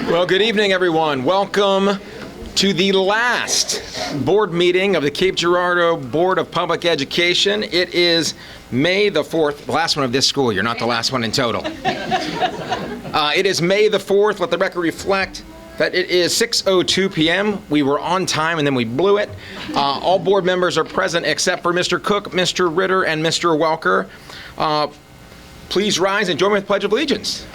Well, good evening, everyone. Welcome to the last board meeting of the Cape Girardeau Board of Public Education. It is May the 4th, the last one of this school year, not the last one in total. It is May the 4th. Let the record reflect that it is 6:02 p.m. We were on time and then we blew it. All board members are present except for Mr. Cook, Mr. Ritter, and Mr. Welker. Please rise and join me with the Pledge of Allegiance.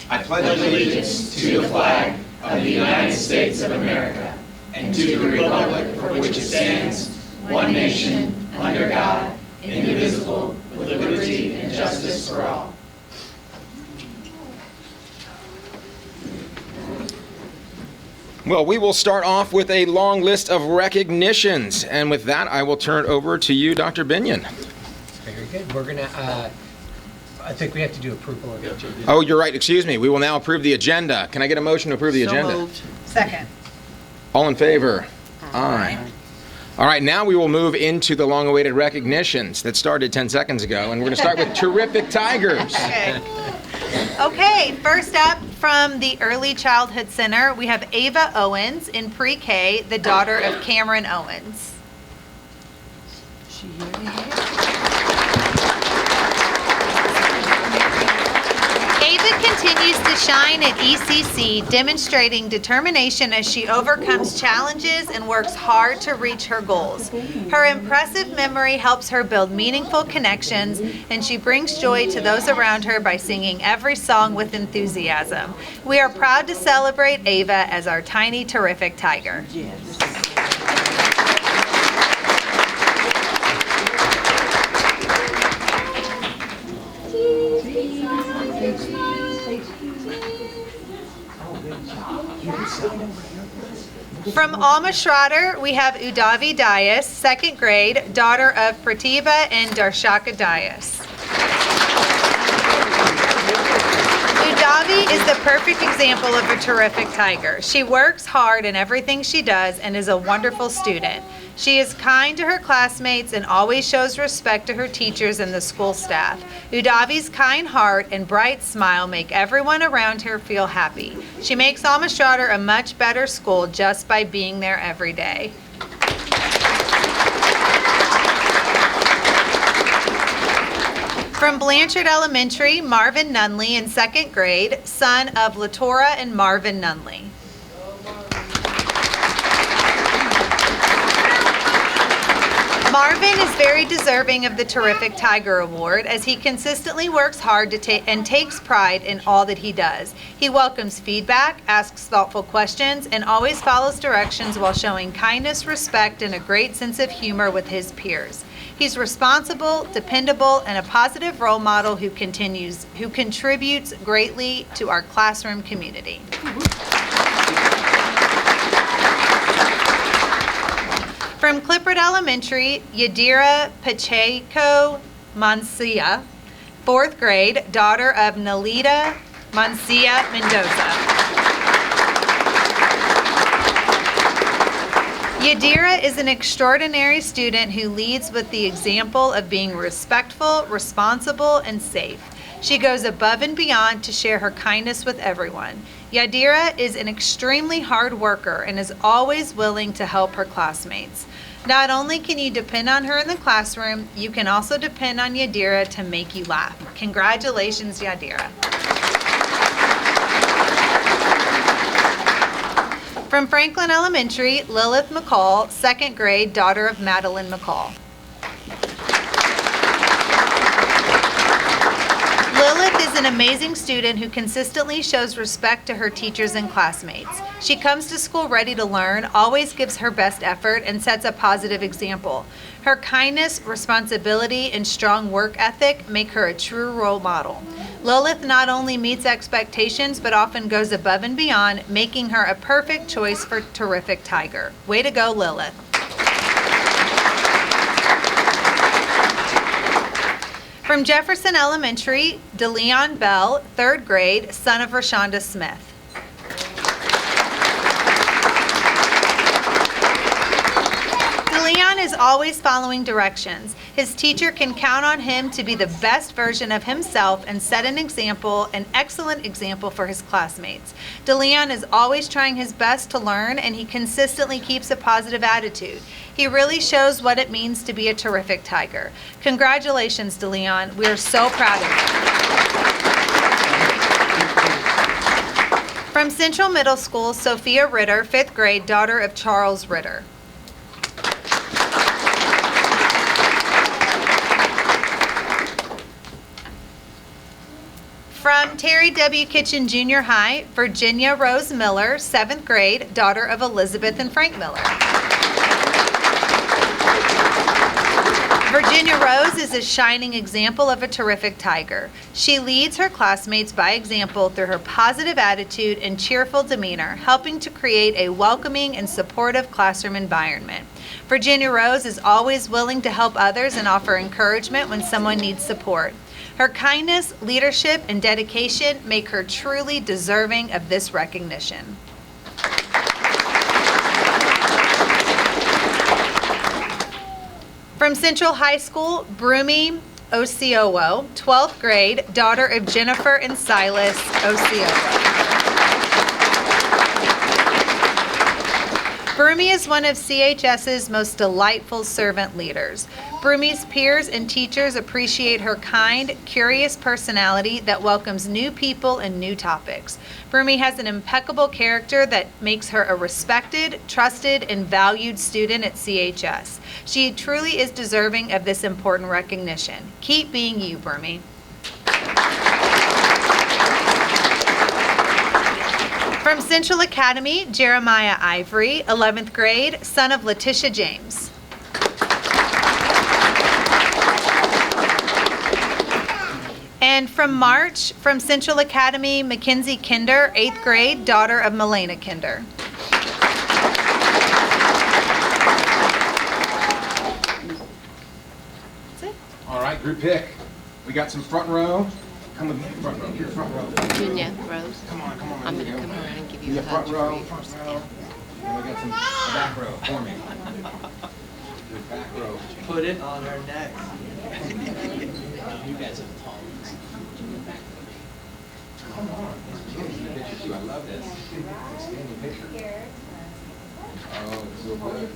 I pledge allegiance to the flag of the United States of America and to the republic for which it stands, one nation, under God, indivisible, with liberty and justice for all. Well, we will start off with a long list of recognitions, and with that, I will turn it over to you, Dr. Binion. Very good. We're gonna, I think we have to do approval of the agenda. Oh, you're right. Excuse me. We will now approve the agenda. Can I get a motion to approve the agenda? Moved. Second. All in favor? Aye. All right, now we will move into the long-awaited recognitions that started 10 seconds ago, and we're going to start with Terrific Tigers. Okay, first up from the Early Childhood Center, we have Ava Owens in pre-K, the daughter of Cameron Owens. Ava continues to shine at ECC, demonstrating determination as she overcomes challenges and works hard to reach her goals. Her impressive memory helps her build meaningful connections, and she brings joy to those around her by singing every song with enthusiasm. We are proud to celebrate Ava as our tiny, terrific tiger. From Alma Schroeder, we have Udavi Dias, second grade, daughter of Pratibha and Darshaka Dias. Udavi is the perfect example of a terrific tiger. She works hard in everything she does and is a wonderful student. She is kind to her classmates and always shows respect to her teachers and the school staff. Udavi's kind heart and bright smile make everyone around her feel happy. She makes Alma Schroeder a much better school just by being there every day. From Blanchard Elementary, Marvin Nunley in second grade, son of Latora and Marvin Nunley. Marvin is very deserving of the Terrific Tiger Award as he consistently works hard and takes pride in all that he does. He welcomes feedback, asks thoughtful questions, and always follows directions while showing kindness, respect, and a great sense of humor with his peers. He's responsible, dependable, and a positive role model who contributes greatly to our classroom community. From Clifford Elementary, Yadira Pacheco Mancia, fourth grade, daughter of Nalita Mancia Mendoza. Yadira is an extraordinary student who leads with the example of being respectful, responsible, and safe. She goes above and beyond to share her kindness with everyone. Yadira is an extremely hard worker and is always willing to help her classmates. Not only can you depend on her in the classroom, you can also depend on Yadira to make you laugh. Congratulations, Yadira. From Franklin Elementary, Lilith McCall, second grade, daughter of Madeline McCall. Lilith is an amazing student who consistently shows respect to her teachers and classmates. She comes to school ready to learn, always gives her best effort, and sets a positive example. Her kindness, responsibility, and strong work ethic make her a true role model. Lilith not only meets expectations, but often goes above and beyond, making her a perfect choice for Terrific Tiger. Way to go, Lilith. From Jefferson Elementary, DeLeon Bell, third grade, son of Rashonda Smith. DeLeon is always following directions. His teacher can count on him to be the best version of himself and set an excellent example for his classmates. DeLeon is always trying his best to learn, and he consistently keeps a positive attitude. He really shows what it means to be a terrific Tiger. Congratulations, DeLeon. We are so proud of you. From Central Middle School, Sophia Ritter, 5th grade, daughter of Charles Ritter. From Terry W. Kitchen Junior High, Virginia Rose Miller, 7th grade, daughter of Elizabeth and Frank Miller. Virginia Rose is a shining example of a terrific Tiger. She leads her classmates by example through her positive attitude and cheerful demeanor, helping to create a welcoming and supportive classroom environment. Virginia Rose is always willing to help others and offer encouragement when someone needs support. Her kindness, leadership, and dedication make her truly deserving of this recognition. From Central High School, Brumi Osiowo, 12th grade, daughter of Jennifer and Silas Osiowo. Brumi is one of CHS's most delightful servant leaders. Brumi's peers and teachers appreciate her kind, curious personality that welcomes new people and new topics. Brumi has an impeccable character that makes her a respected, trusted, and valued student at CHS. She truly is deserving of this important recognition. Keep being you, Brumi. From Central Academy, Jeremiah Ivory, 11th grade, son of Letitia James. And from March, from Central Academy, Mackenzie Kinder, 8th grade, daughter of Milena Kinder. That's it. All right, group pick. We got some front row. Come with me, front row. Here, front row. Virginia Rose. Come on. I'm going to come around and give you a Front hug. row, front row. And we got some back row for me. Back row. Put it on our necks. You guys have tongues. Come on. Picture too. I love this. Standing picture. Oh, it's so good.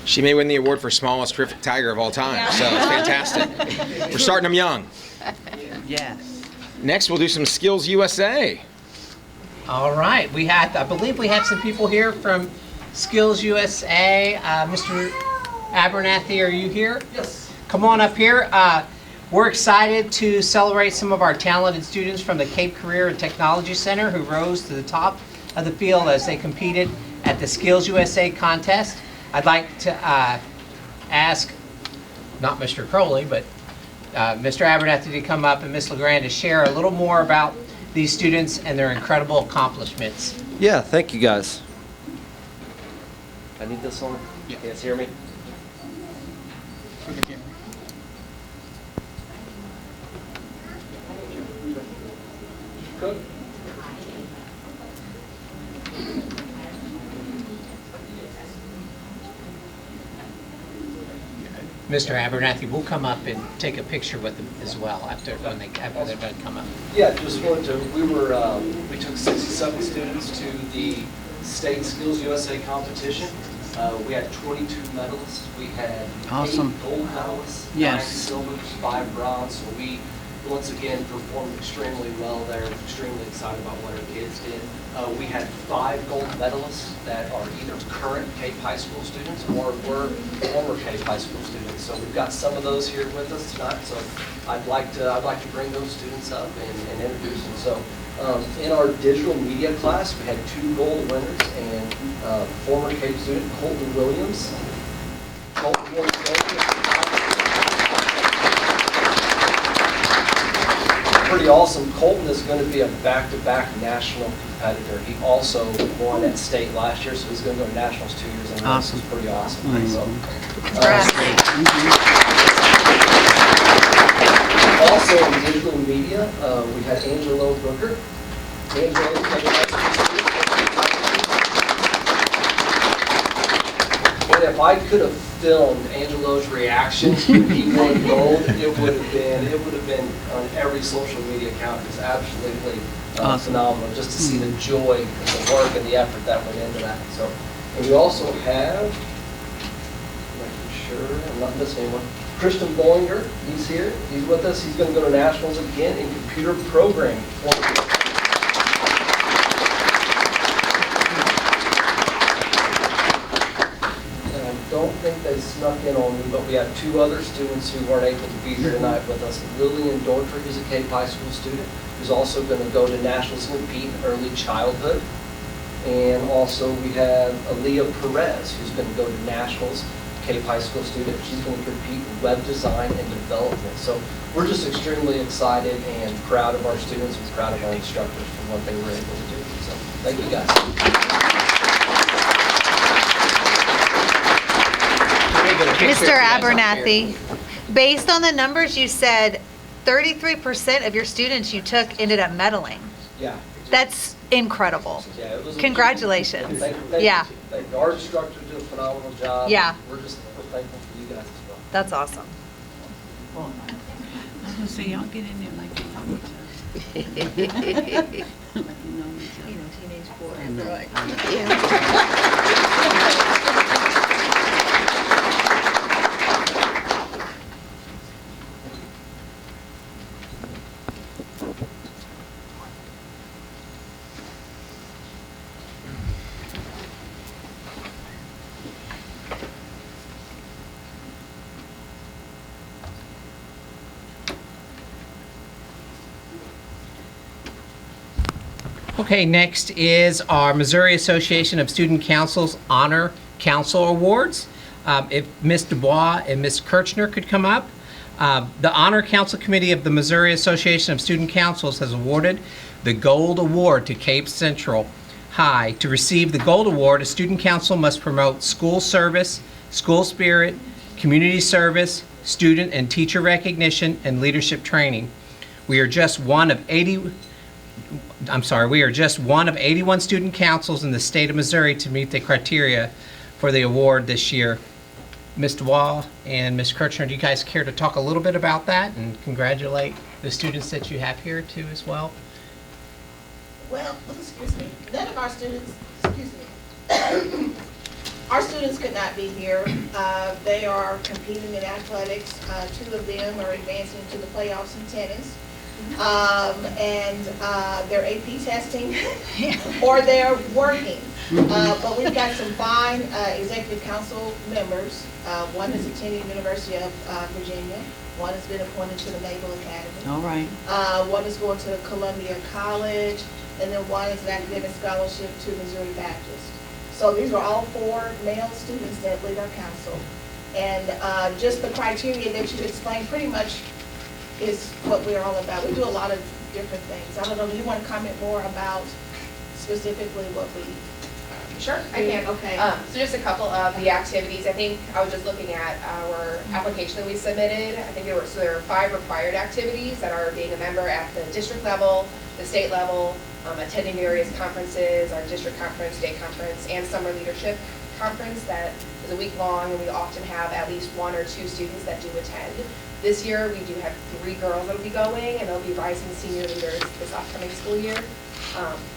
She may win the award for smallest terrific tiger of all time, so it's fantastic. We're starting them young. Yes. Next, we'll do some Skills USA. All right, I believe we have some people here from Skills USA. Mr. Abernathy, are you here? Yes. Come on up here. We're excited to celebrate some of our talented students from the Cape Career and Technology Center who rose to the top of the field as they competed at the Skills USA contest. I'd like to ask, not Mr. Crowley, but Mr. Abernathy to come up and Ms. LeGrand to share a little more about these students and their incredible accomplishments. Yeah, thank you guys. I need this on. Yeah. You guys hear me? Good. Mr. Abernathy, we'll come up and take a picture with them as well after they're done come up. Yeah, just wanted to, we took 67 students to the State Skills USA competition. We had 22 medalists. We had Awesome. 8 gold medalists, Yes. 9 silvers, 5 bronze. So we once again, performed extremely well there. Extremely excited about what our kids did. We had 5 gold medalists that are either current Cape High School students or were former Cape High School students. So we've got some of those here with us tonight. So I'd like to bring those students up and introduce them. So in our digital media class, we had 2 gold winners and former Cape student Colton Williams. Colton Williams. Pretty awesome. Colton is going to be a back-to-back national competitor. He also won at state last year, so he's going to go to nationals 2 years in a row. Awesome. It's pretty awesome. So, also in digital media, we had Angelo Booker. And if I could have filmed Angelo's reaction when he won gold, it would have been on every social media account. It was absolutely phenomenal just to see the joy and the work and the effort that went into that. So, and we also have, making sure I'm not missing anyone, Christian Bollinger. He's here. He's with us. He's going to go to nationals again in computer programming. I don't think they snuck in on me, but we have 2 other students who weren't able to be here tonight with us. Lillian Dorter, who's a Cape High School student, who's also going to go to nationals and compete in early childhood. And also we have Aaliyah Perez, who's going to go to nationals, Cape High School student. She's going to compete in web design and development. So we're just extremely excited and proud of our students and proud of our instructors for what they were able to do. So thank you guys. Mr. Abernathy, based on the numbers you said, 33% of your students you took ended up medaling. Yeah. That's incredible. Yeah, it was Congratulations. Thank Yeah. you. Our instructors did a phenomenal job. Yeah. We're thankful for you guys as well. That's awesome. I was gonna say, y'all get in there like you know each other. Like you know each other. You know, teenage boy. Okay, next is our Missouri Association of Student Councils Honor Council Awards. If Ms. Dubois and Ms. Kirchner could come up. The Honor Council Committee of the Missouri Association of Student Councils has awarded the Gold Award to Cape Central High. To receive the Gold Award, a student council must promote school service, school spirit, community service, student and teacher recognition, and leadership training. We are just one of 81 student councils in the state of Missouri to meet the criteria for the award this year. Ms. Dubois and Ms. Kirchner, do you guys care to talk a little bit about that and congratulate the students that you have here too as well? Well, excuse me, none of our students, our students could not be here. They are competing in athletics. 2 of them are advancing to the playoffs in tennis. And they're AP testing or they're working. But we've got some fine executive council members. One is attending University of Virginia. One has been appointed to the Naval Academy. All right. One is going to Columbia College, and then one is an academic scholarship to Missouri Baptist. So these are all 4 male students that lead our council. And just the criteria that you explained pretty much is what we're all about. We do a lot of different things. I don't know, do you want to comment more about specifically what we Sure, I can. Okay. So just a couple of the activities. I think I was just looking at our application that we submitted. I think there are 5 required activities that are being a member at the district level, the state level, attending various conferences, our district conference, state conference, and summer leadership conference that is a week long, and we often have at least 1 or 2 students that do attend. This year, we do have 3 girls that will be going, and they'll be rising senior leaders this upcoming school year.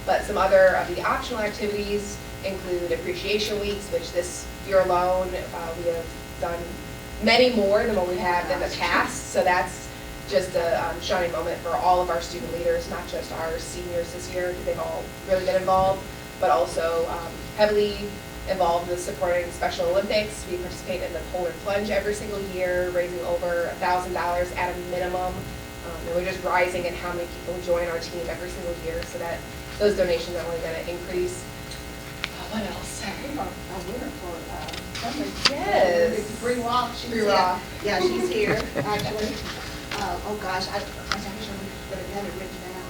But some other of the optional activities include appreciation weeks, which this year alone, we have done many more than what we have in the past. So that's just a shining moment for all of our student leaders, not just our seniors this year, they've all really been involved, but also heavily involved in supporting Special Olympics. We participate in the polar plunge every single year, raising over $1,000 at a minimum. And we're just rising in how many people join our team every single year, so that those donations are only going to increase. What else? A winner for Yes. Bree Roth. Yeah, she's here, actually. Oh gosh, I actually would have had it written down.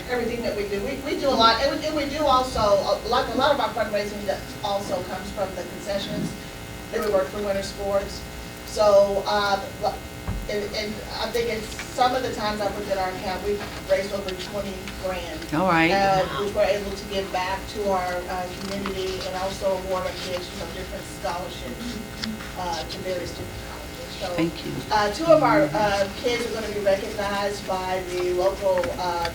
Everything that we do. We do a lot, and we do also, a lot of our fundraising that also comes from the concessions that we work for winter sports. So, and I think it's, some of the times I've looked at our account, we've raised over 20 grand. All right. Which we're able to give back to our community and also award our kids, different scholarships to various different colleges. So, Thank you. two of our kids are going to be recognized by the local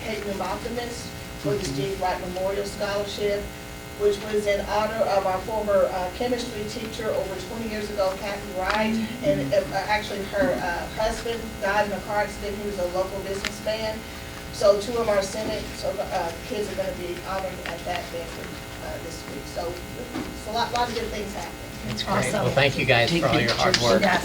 Cape New Optimists for the Steve Wright Memorial Scholarship, which was in honor of our former chemistry teacher over 20 years ago, Kathy Wright. And actually her husband died in a car accident. He was a local businessman. So two of our Senate kids are going to be honored at that banquet this week. So it's a lot of good things happening. That's great. Well, thank you guys for all your hard work. Yes.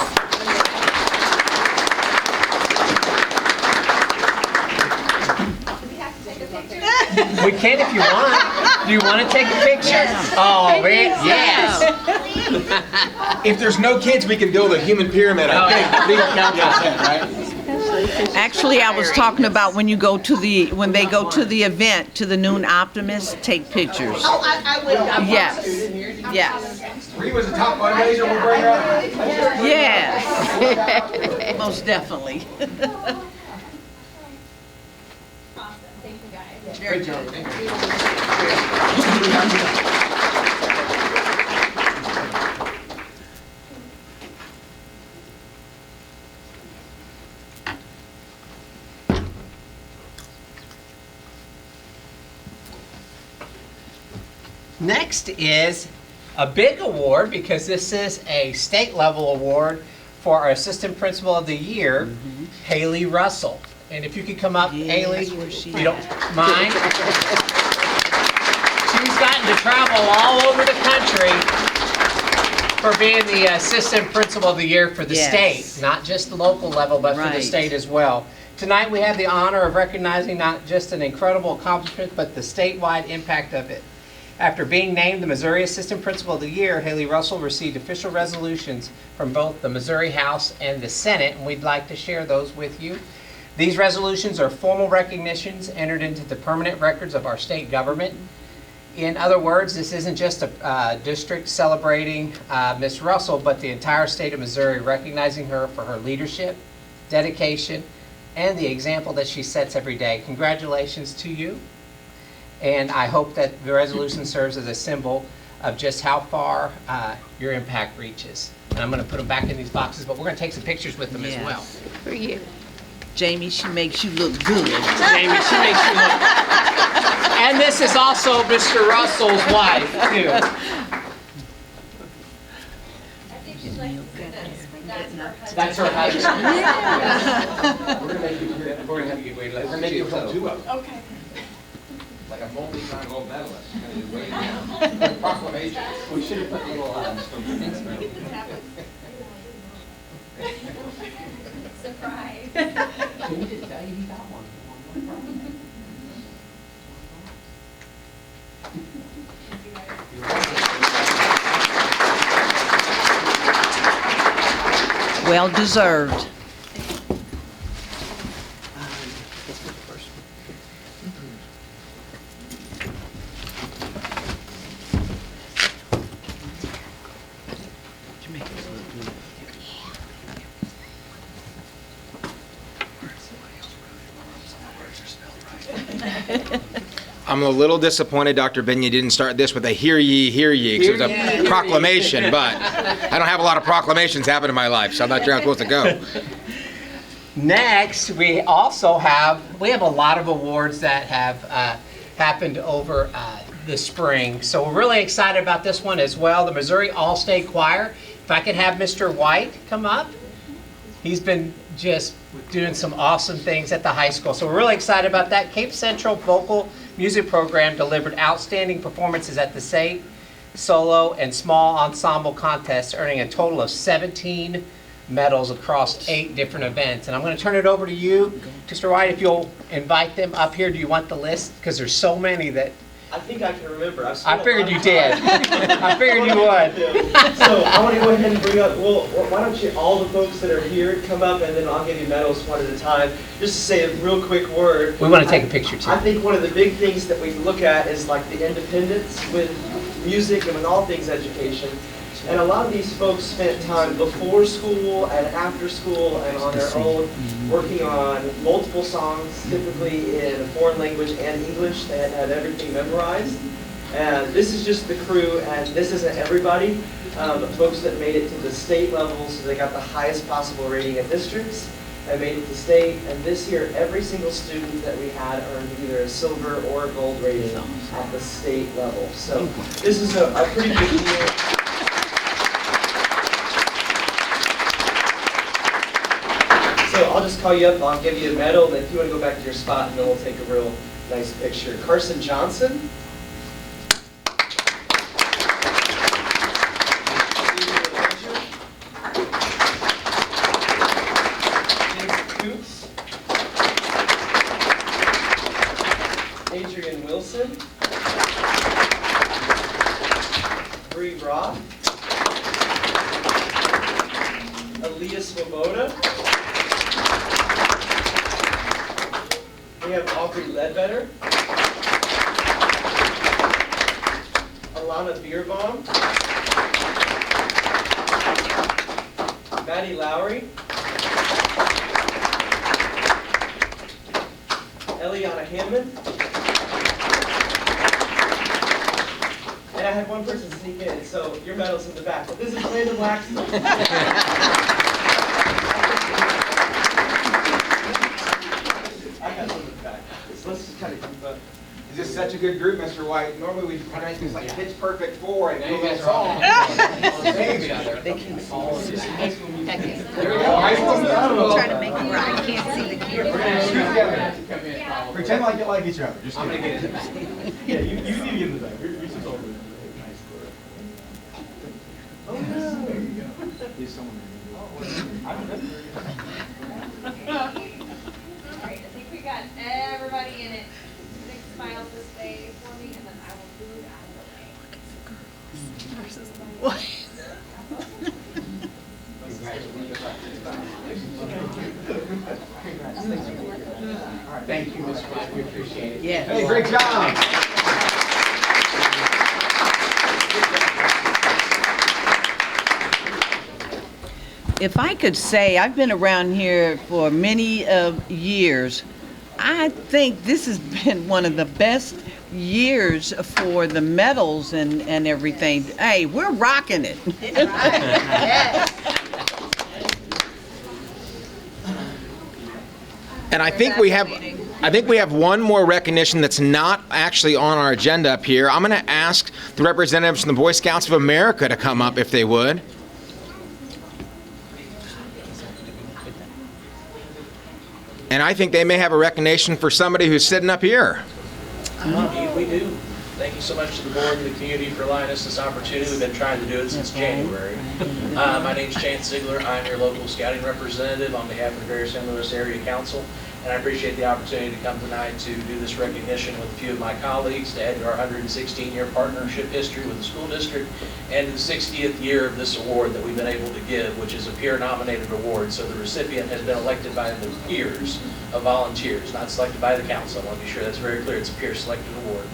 We can if you want. Do you want to take a picture? Oh, man, yes. If there's no kids, we can build a human pyramid. I think legal counsel said, right? Actually, I was talking about when they go to the event, to the Noon Optimist, take pictures. Oh, I will. Yes. Yes. Bree was the top fundraiser. We'll bring her up. Yes. Most definitely. Very good. Next is a big award, because this is a state level award for our Assistant Principal of the Year, Haley Russell. And if you could come up, Haley, if you don't mind. She's gotten to travel all over the country for being the Assistant Principal of the Year for the state, not just the local level, but for the state as well. Tonight we have the honor of recognizing not just an incredible accomplishment, but the statewide impact of it. After being named the Missouri Assistant Principal of the Year, Haley Russell received official resolutions from both the Missouri House and the Senate, and we'd like to share those with you. These resolutions are formal recognitions entered into the permanent records of our state government. In other words, this isn't just a district celebrating Ms. Russell, but the entire state of Missouri recognizing her for her leadership, dedication, and the example that she sets every day. Congratulations to you. And I hope that the resolution serves as a symbol of just how far your impact reaches. And I'm going to put them back in these boxes, but we're going to take some pictures with them as well. For you. Jamie, she makes you look good. Jamie, she makes you look. And this is also Mr. Russell's wife, too. That's her husband. We're going to make you wait. We're going to make you hold two of them. Okay. Like a multi-time gold medalist. Proclamation. We should have put little surprise. Can you just tell you he got one? Well deserved. I'm a little disappointed, Dr. Ben, you didn't start this with a hear ye, 'cause it was a proclamation, but I don't have a lot of proclamations happen in my life, so I'm not sure how I'm supposed to go. Next, we also have a lot of awards that have happened over the spring. So we're really excited about this one as well. The Missouri All-State Choir. If I could have Mr. White come up. He's been just doing some awesome things at the high school. So we're really excited about that. Cape Central Vocal Music Program delivered outstanding performances at the state, solo, and small ensemble contests, earning a total of 17 medals across 8 different events. And I'm going to turn it over to you, Mr. White, if you'll invite them up here. Do you want the list? Because there's so many that I think I can remember. I figured you did. I figured you would. So I want to go ahead and bring up, well, why don't you, all the folks that are here, come up and then I'll give you medals one at a time. Just to say a real quick word. We want to take a picture too. I think one of the big things that we look at is like the independence with music and with all things education. And a lot of these folks spent time before school and after school and on their own working on multiple songs, typically in a foreign language and English. They had to have everything memorized. And this is just the crew, and this isn't everybody, but folks that made it to the state level, so they got the highest possible rating in districts and made it to state. And this year, every single student that we had earned either a silver or a gold rating at the state level. So this is a pretty big deal. So I'll just call you up, I'll give you a medal, and if you want to go back to your spot, and then we'll take a real nice picture. Carson Johnson. Adrian Wilson. Bree Roth. Aaliyah Swoboda. We have Aubrey Ledbetter, Alana Bierbaum, Maddie Lowry, Eliana Hammond, and I had one person sneak in, so your medal's in the back, but this is Landon Laxton. Let's just kind of keep up. Is this such a good group, Mr. White? Normally we try to make this like Pitch Perfect 4 and You do guys a are all song. There we go. There we go. High school musical. Trying to make it where I can't see the We're camera. gonna shoot together. Pretend like you like each other. Just I'm gonna get in the back. Yeah, you need to get in the back. You're just over there. Oh, no. There you go. There's someone Alright, I think we got everybody in it. 6 smiles this way for me, and then I will move out of the way. Thank you, Mr. White. We appreciate it. Yeah. Hey, great job. If I could say, I've been around here for many years. I think this has been one of the best years for the medals and everything. Hey, we're rocking it. And I think we have one more recognition that's not actually on our agenda up here. I'm going to ask the representatives from the Boy Scouts of America to come up if they would. And I think they may have a recognition for somebody who's sitting up here. Indeed, we do. Thank you so much to the board and the community for allowing us this opportunity. We've been trying to do it since January. My name's Chance Ziegler. I'm your local scouting representative on behalf of the Greater St. Louis Area Council. And I appreciate the opportunity to come tonight to do this recognition with a few of my colleagues to add to our 116-year partnership history with the school district and the 60th year of this award that we've been able to give, which is a peer-nominated award. So the recipient has been elected by the peers of volunteers, not selected by the council. I want to be sure that's very clear. It's a peer-selected award.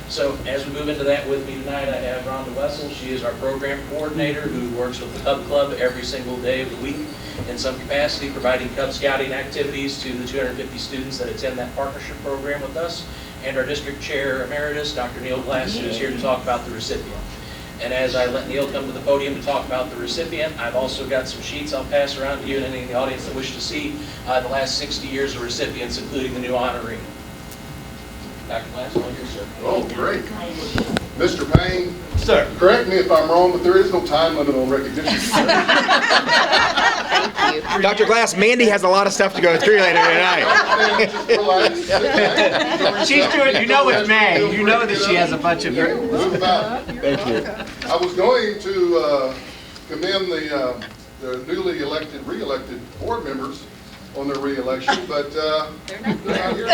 So as we move into that with me tonight, I have Rhonda Wessel. She is our program coordinator who works with the Cub Club every single day of the week in some capacity, providing Cub Scouting activities to the 250 students that attend that partnership program with us, and our district chair emeritus, Dr. Neil Glass, who is here to talk about the recipient. And as I let Neil come to the podium to talk about the recipient, I've also got some sheets I'll pass around to you and any in the audience that wish to see the last 60 years of recipients, including the new honoree. Dr. Glass, all yours, sir. Oh, great. Mr. Payne, Sir. correct me if I'm wrong, but there is no time limit on recognition. Thank you. Dr. Glass, Mandy has a lot of stuff to go through later tonight. She's doing, you know it's May. You know that she has a bunch of. Thank you. I was going to commend the newly elected, re-elected board members on their re-election, but they're not here.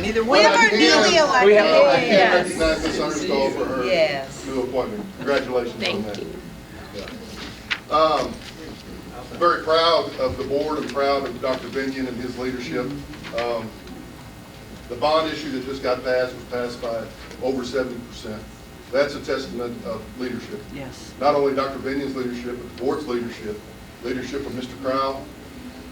Neither We one have of our them. newly elected. I can't Yes. recognize Ms. Understall for her Yes. new appointment. Congratulations on that. Thank you. Very proud of the board and proud of Dr. Binion and his leadership. The bond issue that just got passed was passed by over 70%. That's a testament of leadership. Yes. Not only Dr. Binion's leadership, but the board's leadership of Mr. Crowell.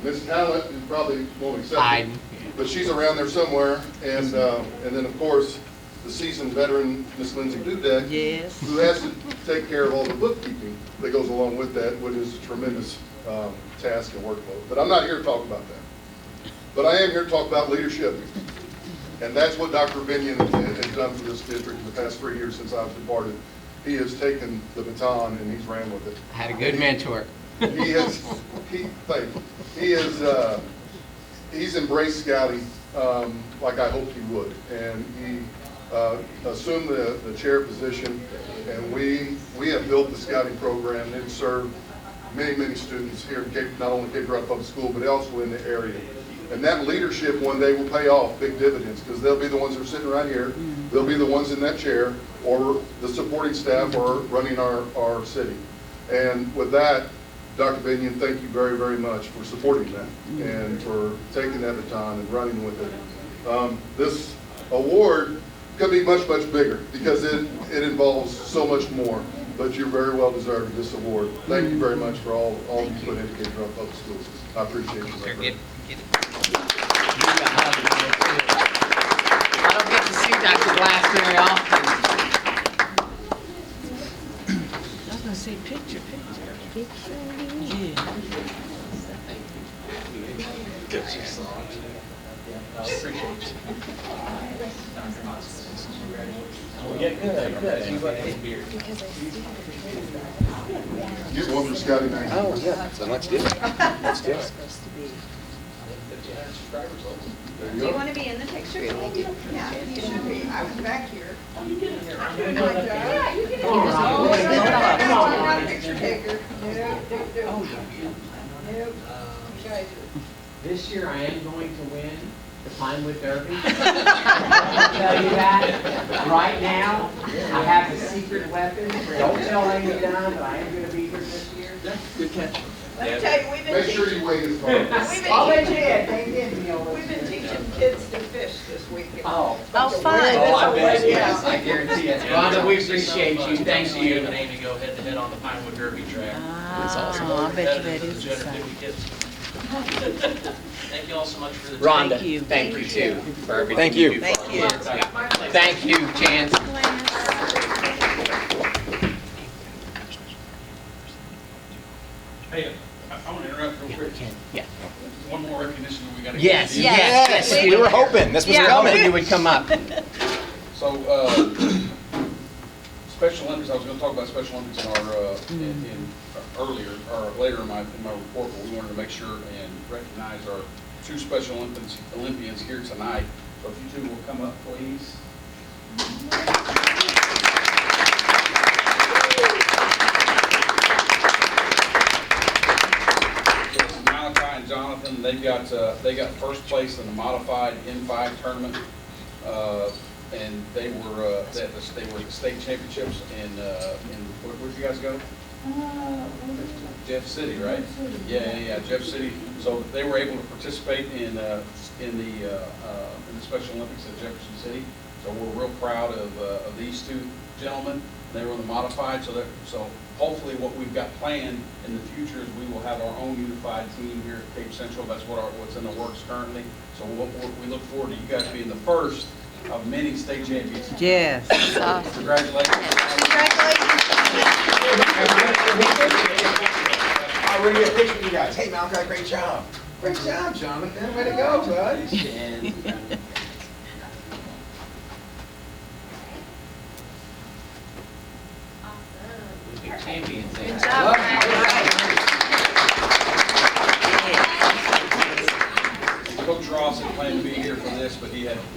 Ms. Talent, you probably won't accept it, but she's around there somewhere. And then, of course, the seasoned veteran, Ms. Lindsay Dudek, Yes. who has to take care of all the bookkeeping that goes along with that, which is a tremendous task and workload. But I'm not here to talk about that. But I am here to talk about leadership. And that's what Dr. Binion has done for this district in the past 3 years since I've departed. He has taken the baton and he's ran with it. I had a good mentor. He's embraced scouting like I hoped he would. And he assumed the chair position, and we have built the scouting program that served many students here in Cape, not only Cape Girardeau Public School, but also in the area. And that leadership one day will pay off big dividends, because they'll be the ones that are sitting right here, they'll be the ones in that chair, or the supporting staff, or running our city. And with that, Dr. Binion, thank you very much for supporting that and for taking that baton and running with it. This award could be much bigger because it involves so much more, but you're very well deserved of this award. Thank you very much for all you put into Cape Girardeau Public Schools. I appreciate you very much. I don't get to see Dr. Glass very often. I was going to say picture. Yeah. Get one for Scotty Knight. Oh, yeah. So let's do it. Let's do it. There you Do you go. want to be in the picture? Yeah, you should be. I was back here. Come on. I'm not a picture taker. No. You guys This year I am going to win the Pinewood Derby. I'll tell you that. Right now, I have a secret weapon. Don't tell Amy Dunn, but I am going to be here this year. Good catch. Let me tell you, we've Make been sure teaching, you weigh his phone. I'll let you in. Thank you. we've been teaching kids to fish this week. Oh. Oh, fun. Oh, I bet, yes, I guarantee it. Rhonda, we appreciate you. Thank You you. and Amy go head to head on the Pinewood Derby track. That's awesome. I bet you that is 250 kids. Thank you all so much for the Rhonda, Thank you. thank you too for everything Thank you. do for Thank our you. kids. Yeah. Thank you, Chance. Hey, I want to interrupt real quick. Yeah. One more recognition we got to Yes, give. yes, yes. We were hoping this was Yeah. Hoping coming. you would come up. So, Special Olympics, I was going to talk about Special Olympics in our, in earlier, or later in my report, but we wanted to make sure and recognize our two Special Olympians here tonight. So if you two will come up, please. So it's Malachi and Jonathan, they got first place in the modified N5 tournament. And they were at the state championships in where'd you guys go? Jeff City, right? Yeah, Jeff City. So they were able to participate in the Special Olympics at Jefferson City. So we're real proud of these two gentlemen. They were in the modified, so hopefully what we've got planned in the future is we will have our own unified team here at Cape Central. That's what's in the works currently. So we look forward to you guys being the first of many state champions. Yes. Congratulations. We're going to get a picture with you guys. Hey, Malachi, great job. Great job, Jonathan. Way to go, bud. Champions. Good job.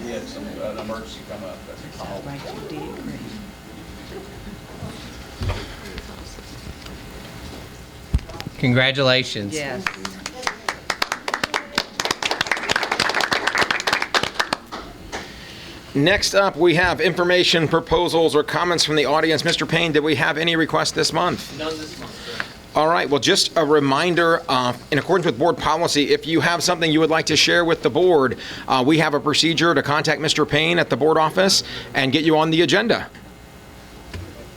we had an emergency come up. Right, you did great. Congratulations. Yes. Next up, we have information, proposals, or comments from the audience. Mr. Payne, did we have any requests this month? None this month, sir. All right, well, just a reminder, in accordance with board policy, if you have something you would like to share with the board, we have a procedure to contact Mr. Payne at the board office and get you on the agenda.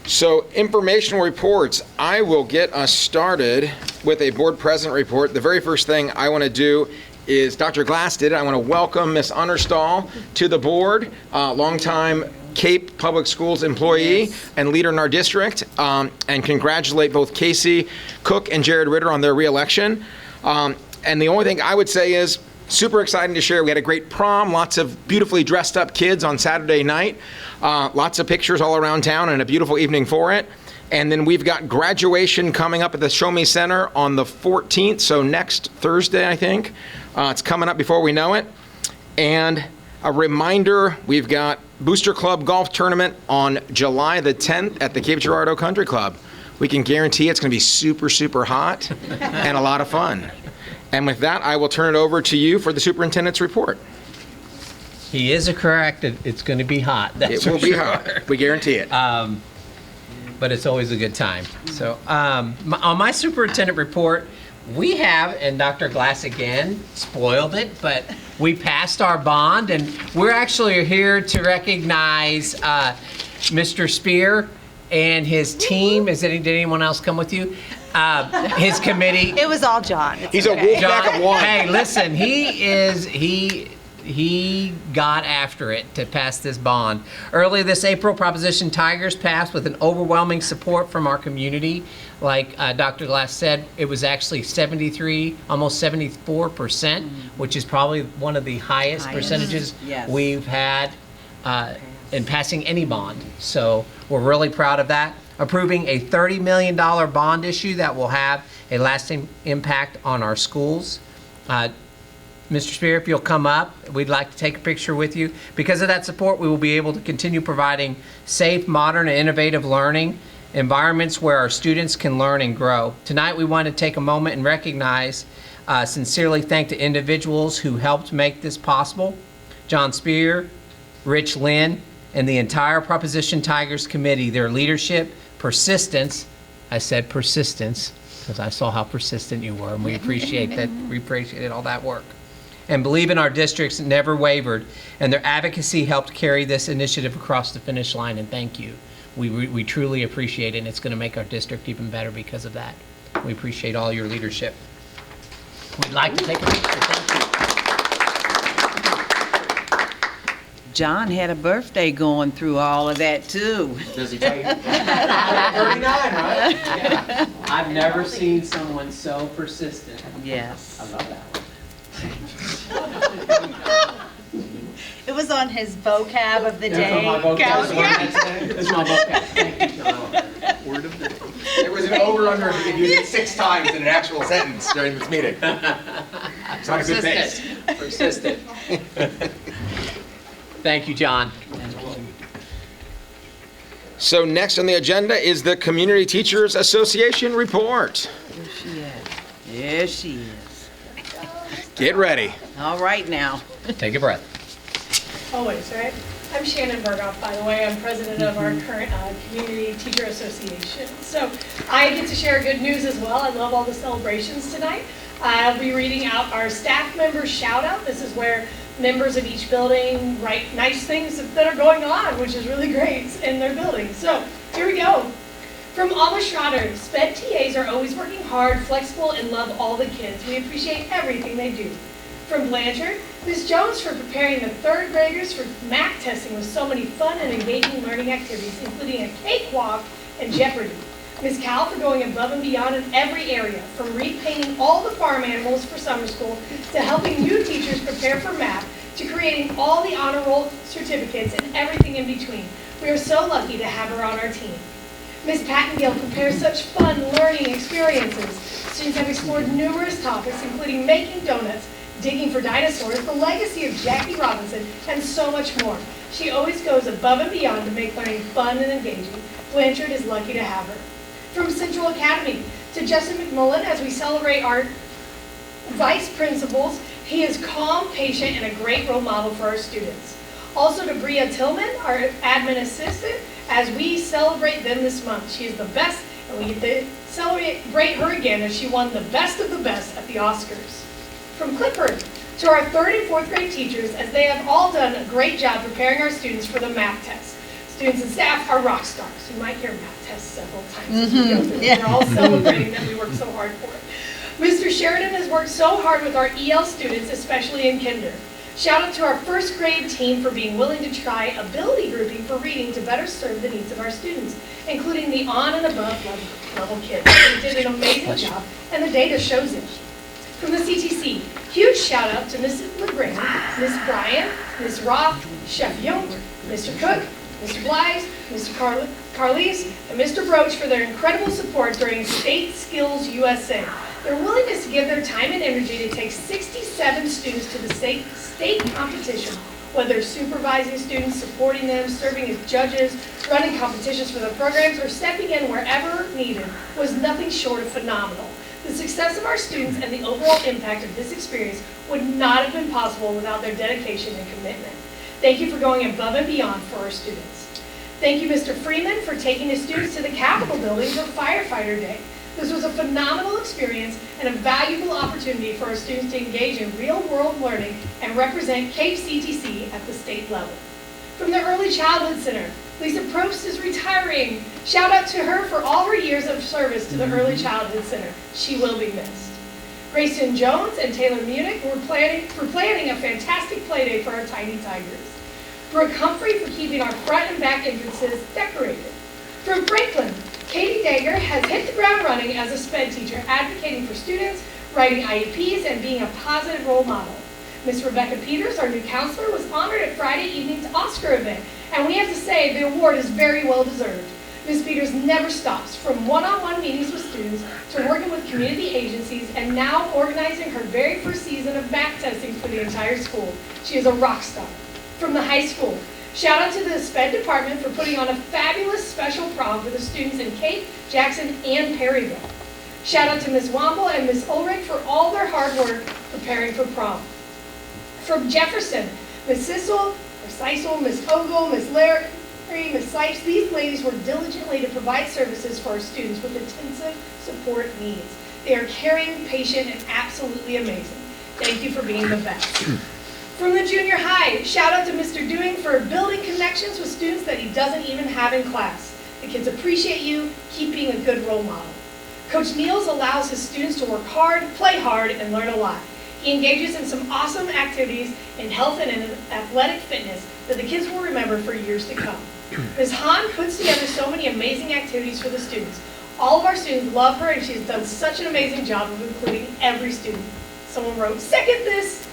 So, informational reports. I will get us started with a board president report. The very first thing I want to do is Dr. Glass did it. I want to welcome Ms. Understall to the board, longtime Cape Public Schools employee and leader in our district, and congratulate both Casey Cook and Jared Ritter on their reelection. And the only thing I would say is super exciting to share. We had a great prom, lots of beautifully dressed up kids on Saturday night, lots of pictures all around town, and a beautiful evening for it. And then we've got graduation coming up at the Show Me Center on the 14th, so next Thursday, I think. It's coming up before we know it. And a reminder, we've got Booster Club Golf Tournament on July the 10th at the Cape Girardeau Country Club. We can guarantee it's going to be super, super hot and a lot of fun. And with that, I will turn it over to you for the superintendent's report. He is correct. It's going to be hot. That's It will for be sure. hot. We guarantee it. But it's always a good time. So on my superintendent report, we have, and Dr. Glass again spoiled it, but we passed our bond, and we're actually here to recognize Mr. Spear and his team. Did anyone else come with you? His committee. It was all John. He's a wolf pack of one. Hey, listen, he got after it to pass this bond. Earlier this April, Proposition Tigers passed with an overwhelming support from our community. Like Dr. Glass said, it was actually 73, almost 74%, which is probably one of the highest percentages we've had in passing any bond. So we're really proud of that. Approving a $30 million bond issue that will have a lasting impact on our schools. Mr. Spear, if you'll come up, we'd like to take a picture with you. Because of that support, we will be able to continue providing safe, modern, and innovative learning environments where our students can learn and grow. Tonight, we want to take a moment and recognize, sincerely thank the individuals who helped make this possible. John Spear, Rich Lynn, and the entire Proposition Tigers committee. Their leadership, persistence, I said persistence, because I saw how persistent you were, and we appreciate that. We appreciated all that work. And believe in our districts, never wavered, and their advocacy helped carry this initiative across the finish line, and thank you. We truly appreciate it, and it's going to make our district even better because of that. We appreciate all your leadership. We'd like to take a picture. Thank you. John had a birthday going through all of that, too. Does he tell you? 39, right? Yeah. I've never seen someone so persistent. Yes. I love that one. It was on his vocab of the That's day. on my vocab. Yeah. That's my vocab. Thank you, John. Word of the day. There was an over-under if you could use it 6 times in an actual sentence during this meeting. It's not a good pace. Persistent. Thank you, John. So next on the agenda is the Community Teachers Association report. Where's she at? There she is. Get ready. All right now. Take a breath. Always, right? I'm Shannon Berghoff, by the way. I'm president of our current Community Teacher Association. So I get to share good news as well. I love all the celebrations tonight. I'll be reading out our staff members shout out. This is where members of each building write nice things that are going on, which is really great in their building. So here we go. From Alma Schroeder, SPED TAs are always working hard, flexible, and love all the kids. We appreciate everything they do. From Blanchard, Ms. Jones for preparing the 3rd graders for MAC testing with so many fun and engaging learning activities, including a cakewalk and Jeopardy. Ms. Cal for going above and beyond in every area, from repainting all the farm animals for summer school, to helping new teachers prepare for math, to creating all the honor roll certificates and everything in between. We are so lucky to have her on our team. Ms. Pattengill prepares such fun learning experiences. Students have explored numerous topics, including making donuts, Digging for Dinosaurs, The Legacy of Jackie Robinson, and so much more. She always goes above and beyond to make learning fun and engaging. Blanchard is lucky to have her. From Central Academy to Justin McMullen, as we celebrate our vice principals, he is calm, patient, and a great role model for our students. Also to Bria Tillman, our admin assistant, as we celebrate them this month. She is the best, and we get to celebrate her again as she won the best of the best at the Oscars. From Clifford to our 3rd and 4th grade teachers, as they have all done a great job preparing our students for the math test. Students and staff are rock stars. You might hear math tests several times as we go through. We're all celebrating that we worked so hard for it. Mr. Sheridan has worked so hard with our EL students, especially in kinder. Shout out to our 1st grade team for being willing to try ability grouping for reading to better serve the needs of our students, including the on and above level kids. They did an amazing job, and the data shows it. From the CTC, huge shout out to Mrs. LeGrand, Miss Bryan, Miss Roth, Chef Young, Mr. Cook, Mr. Blythe, Mr. Carlise, and Mr. Broach for their incredible support during State Skills USA. Their willingness to give their time and energy to take 67 students to the state competition, whether supervising students, supporting them, serving as judges, running competitions for the programs, or stepping in wherever needed, was nothing short of phenomenal. The success of our students and the overall impact of this experience would not have been possible without their dedication and commitment. Thank you for going above and beyond for our students. Thank you, Mr. Freeman, for taking the students to the Capitol building for Firefighter Day. This was a phenomenal experience and a valuable opportunity for our students to engage in real-world learning and represent Cape CTC at the state level. From the Early Childhood Center, Lisa Probst is retiring. Shout out to her for all her years of service to the Early Childhood Center. She will be missed. Grayson Jones and Taylor Munich were planning a fantastic play day for our Tiny Tigers. Brooke Humphrey for keeping our front and back entrances decorated. From Franklin, Katie Dager has hit the ground running as a SPED teacher, advocating for students, writing IEPs, and being a positive role model. Miss Rebecca Peters, our new counselor, was honored at Friday evening's Oscar event, and we have to say the award is very well deserved. Ms. Peters never stops, from one-on-one meetings with students to working with community agencies and now organizing her very first season of math testing for the entire school. She is a rock star. From the high school, shout out to the SPED department for putting on a fabulous special prom for the students in Cape, Jackson, and Perryville. Shout out to Ms. Womble and Ms. Ulrich for all their hard work preparing for prom. From Jefferson, Ms. Sissel, Ms. Ogle, Ms. Larry, Ms. Sipes, these ladies work diligently to provide services for our students with intensive support needs. They are caring, patient, and absolutely amazing. Thank you for being the best. From the junior high, shout out to Mr. Dewing for building connections with students that he doesn't even have in class. The kids appreciate you. Keep being a good role model. Coach Niels allows his students to work hard, play hard, and learn a lot. He engages in some awesome activities in health and in athletic fitness that the kids will remember for years to come. Ms. Hahn puts together so many amazing activities for the students. All of our students love her, and she's done such an amazing job of including every student. Someone wrote, second this.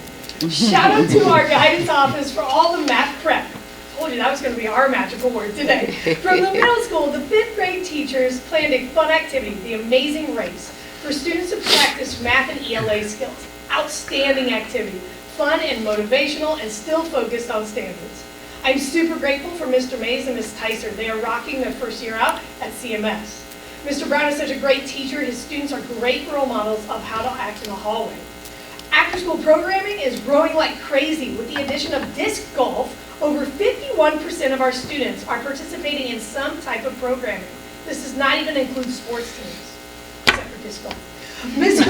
Shout out to our guidance office for all the math prep. I told you that was going to be our magical word today. From the middle school, the 5th grade teachers planned a fun activity, the Amazing Race, for students to practice math and ELA skills. Outstanding activity, fun and motivational, and still focused on standards. I'm super grateful for Mr. Mays and Ms. Tyser. They are rocking their first year out at CMS. Mr. Brown is such a great teacher. His students are great role models of how to act in the hallway. After-school programming is growing like crazy. With the addition of disc golf, over 51% of our students are participating in some type of programming. This does not even include sports teams, except for disc golf. Ms.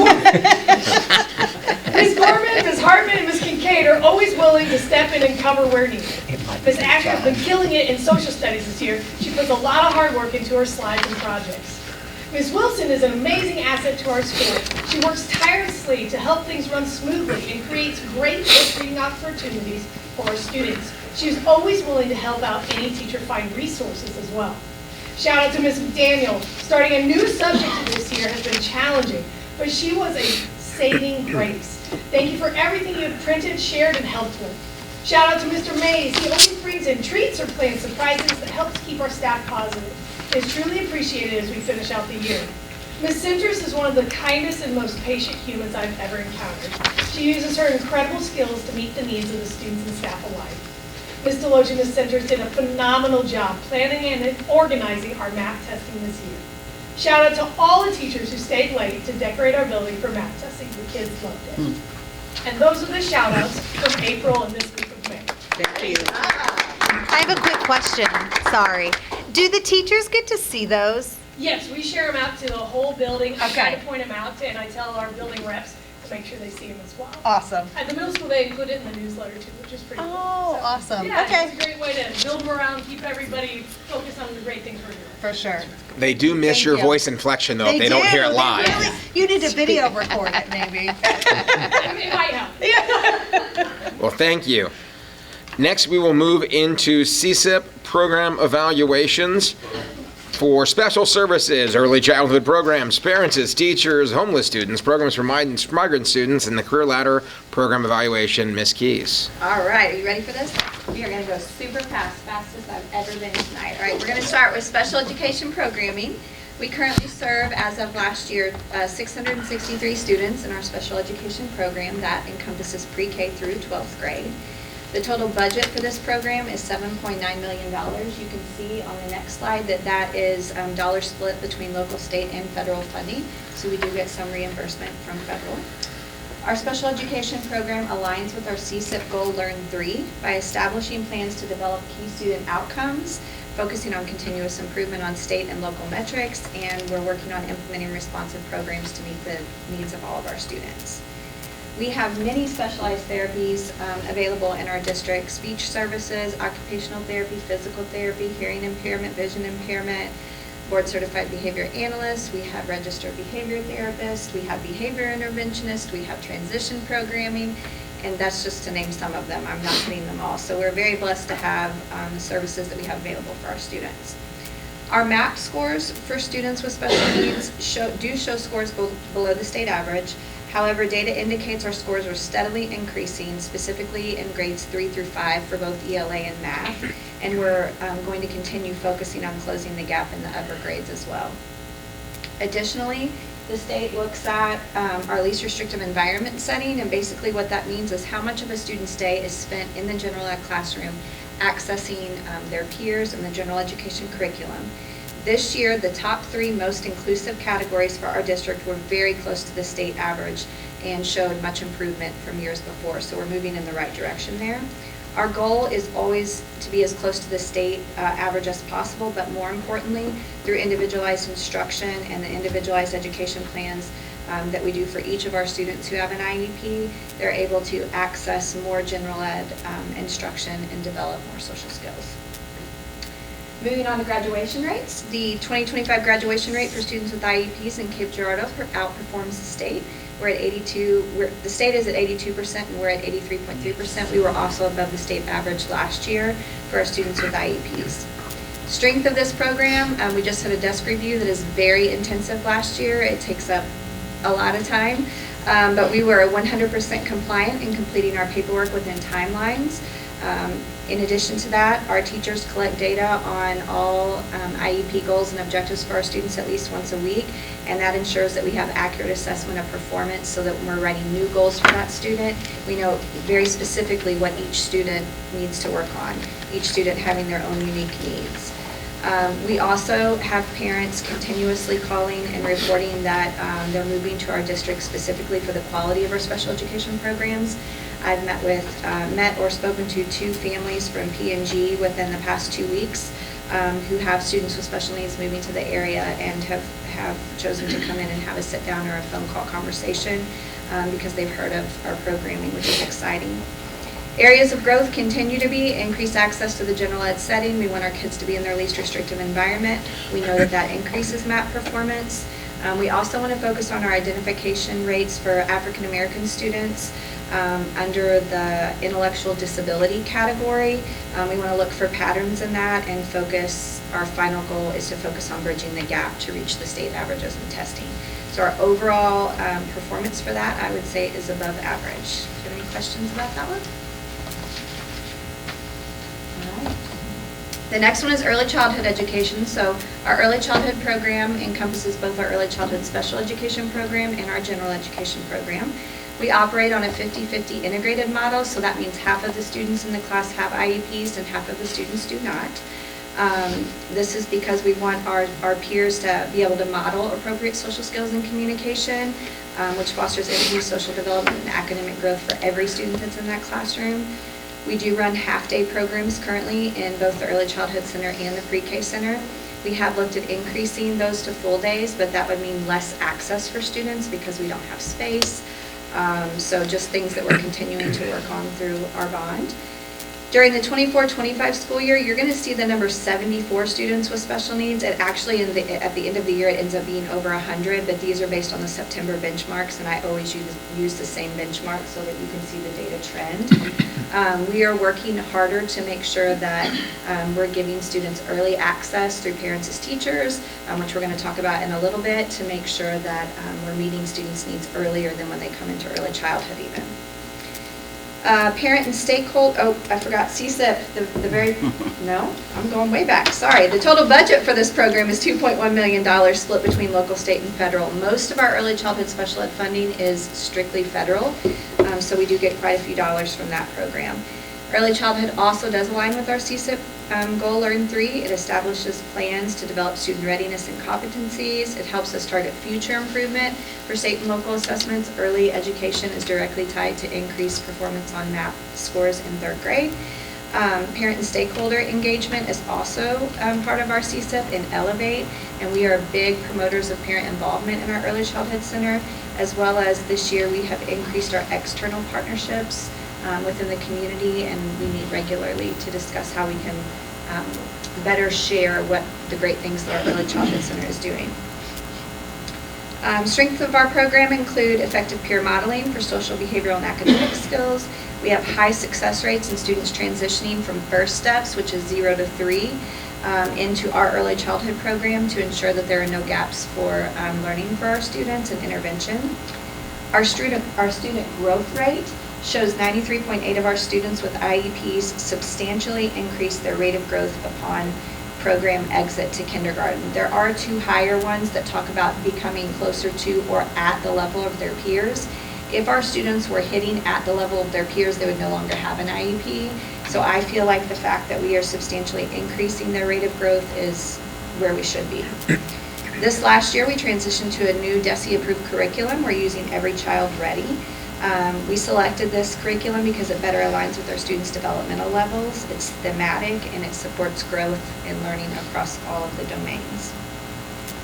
Gorman, Ms. Hartman, and Ms. Kincaid are always willing to step in and cover where needed. Ms. Asher has been killing it in social studies this year. She puts a lot of hard work into her slides and projects. Ms. Wilson is an amazing asset to our school. She works tirelessly to help things run smoothly and creates great book reading opportunities for our students. She is always willing to help out any teacher find resources as well. Shout out to Ms. McDaniel. Starting a new subject this year has been challenging, but she was a saving grace. Thank you for everything you have printed, shared, and helped with. Shout out to Mr. Mays. He always brings in treats or plans surprises that helps keep our staff positive. It is truly appreciated as we finish out the year. Ms. Centris is one of the kindest and most patient humans I've ever encountered. She uses her incredible skills to meet the needs of the students and staff alike. Ms. Deloach and Ms. Centris did a phenomenal job planning and organizing our math testing this year. Shout out to all the teachers who stayed late to decorate our building for math testing. The kids loved it. And those are the shout outs from April and this week of May. Thank you. I have a quick question, sorry. Do the teachers get to see those? Yes, we share them out to the whole building. I try Okay. to point them out, and I tell our building reps to make sure they see them as well. Awesome. At the middle school, they include it in the newsletter too, which is pretty cool. Oh, So, awesome. Yeah, Okay. it's a great way to build morale and keep everybody focused on the great things we're doing. For sure. They do miss Thank your you. voice inflection, though, if they don't hear it They live. really- You need to video record it, maybe. It might help. Well, thank you. Next, we will move into CSIP program evaluations for special services, early childhood programs, parents, teachers, homeless students, programs for migrant students, and the Career Ladder program evaluation. Ms. Keys. All right, are you ready for this? We are going to go super fast, fastest I've ever been tonight. All right, we're going to start with special education programming. We currently serve, as of last year, 663 students in our special education program that encompasses pre-K through 12th grade. The total budget for this program is $7.9 million. You can see on the next slide that that is dollar split between local, state, and federal funding. So we do get some reimbursement from federal. Our special education program aligns with our CSIP goal Learn 3 by establishing plans to develop key student outcomes, focusing on continuous improvement on state and local metrics, and we're working on implementing responsive programs to meet the needs of all of our students. We have many specialized therapies available in our district: speech services, occupational therapy, physical therapy, hearing impairment, vision impairment, board certified behavior analysts, we have registered behavior therapists, we have behavior interventionists, we have transition programming, and that's just to name some of them. I'm not hitting them all. So we're very blessed to have the services that we have available for our students. Our MAP scores for students with special needs do show scores below the state average. However, data indicates our scores are steadily increasing, specifically in grades 3 through 5 for both ELA and math, and we're going to continue focusing on closing the gap in the upper grades as well. Additionally, the state looks at our least restrictive environment setting, and basically what that means is how much of a student's day is spent in the general ed classroom accessing their peers and the general education curriculum. This year, the top 3 most inclusive categories for our district were very close to the state average and showed much improvement from years before, so we're moving in the right direction there. Our goal is always to be as close to the state average as possible, but more importantly, through individualized instruction and the individualized education plans that we do for each of our students who have an IEP, they're able to access more general ed instruction and develop more social skills. Moving on to graduation rates, the 2025 graduation rate for students with IEPs in Cape Girardeau outperforms the state. We're at 82. The state is at 82%, and we're at 83.3%. We were also above the state average last year for our students with IEPs. Strength of this program, we just had a desk review that is very intensive last year. It takes up a lot of time, but we were 100% compliant in completing our paperwork within timelines. In addition to that, our teachers collect data on all IEP goals and objectives for our students at least once a week, and that ensures that we have accurate assessment of performance so that when we're writing new goals for that student, we know very specifically what each student needs to work on, each student having their own unique needs. We also have parents continuously calling and reporting that they're moving to our district specifically for the quality of our special education programs. I've met or spoken to 2 families from P&G within the past 2 weeks who have students with special needs moving to the area and have chosen to come in and have a sit down or a phone call conversation because they've heard of our programming, which is exciting. Areas of growth continue to be increased access to the general ed setting. We want our kids to be in their least restrictive environment. We know that that increases MAP performance. We also want to focus on our identification rates for African American students under the intellectual disability category. We want to look for patterns in that and focus. Our final goal is to focus on bridging the gap to reach the state averages in testing. So our overall performance for that, I would say, is above average. Do you have any questions about that one? All right. The next one is early childhood education. So our early childhood program encompasses both our early childhood special education program and our general education program. We operate on a 50-50 integrated model, so that means half of the students in the class have IEPs and half of the students do not. This is because we want our peers to be able to model appropriate social skills and communication, which fosters empathy, social development, and academic growth for every student that's in that classroom. We do run half-day programs currently in both the Early Childhood Center and the Pre-K Center. We have looked at increasing those to full days, but that would mean less access for students because we don't have space. So just things that we're continuing to work on through our bond. During the 24-25 school year, you're going to see the number 74 students with special needs. And actually, at the end of the year, it ends up being over 100, but these are based on the September benchmarks, and I always use the same benchmark so that you can see the data trend. We are working harder to make sure that we're giving students early access through parents as teachers, which we're going to talk about in a little bit, to make sure that we're meeting students' needs earlier than when they come into early childhood even. Parent and stakeholder, oh, I forgot CSIP, the very, no, I'm going way back, sorry. The total budget for this program is $2.1 million split between local, state, and federal. Most of our early childhood special ed funding is strictly federal, so we do get quite a few dollars from that program. Early childhood also does align with our CSIP goal, Learn 3. It establishes plans to develop student readiness and competencies. It helps us target future improvement for state and local assessments. Early education is directly tied to increased performance on MAP scores in 3rd grade. Parent and stakeholder engagement is also part of our CSIP in Elevate, and we are big promoters of parent involvement in our Early Childhood Center, as well as this year we have increased our external partnerships within the community, and we meet regularly to discuss how we can better share what the great things that our Early Childhood Center is doing. Strengths of our program include effective peer modeling for social, behavioral, and academic skills. We have high success rates in students transitioning from first steps, which is 0 to 3, into our early childhood program to ensure that there are no gaps for learning for our students and intervention. Our student growth rate shows 93.8% of our students with IEPs substantially increase their rate of growth upon program exit to kindergarten. There are 2 higher ones that talk about becoming closer to or at the level of their peers. If our students were hitting at the level of their peers, they would no longer have an IEP. So I feel like the fact that we are substantially increasing their rate of growth is where we should be. This last year, we transitioned to a new DESE-approved curriculum. We're using Every Child Ready. We selected this curriculum because it better aligns with our students' developmental levels. It's thematic and it supports growth and learning across all of the domains.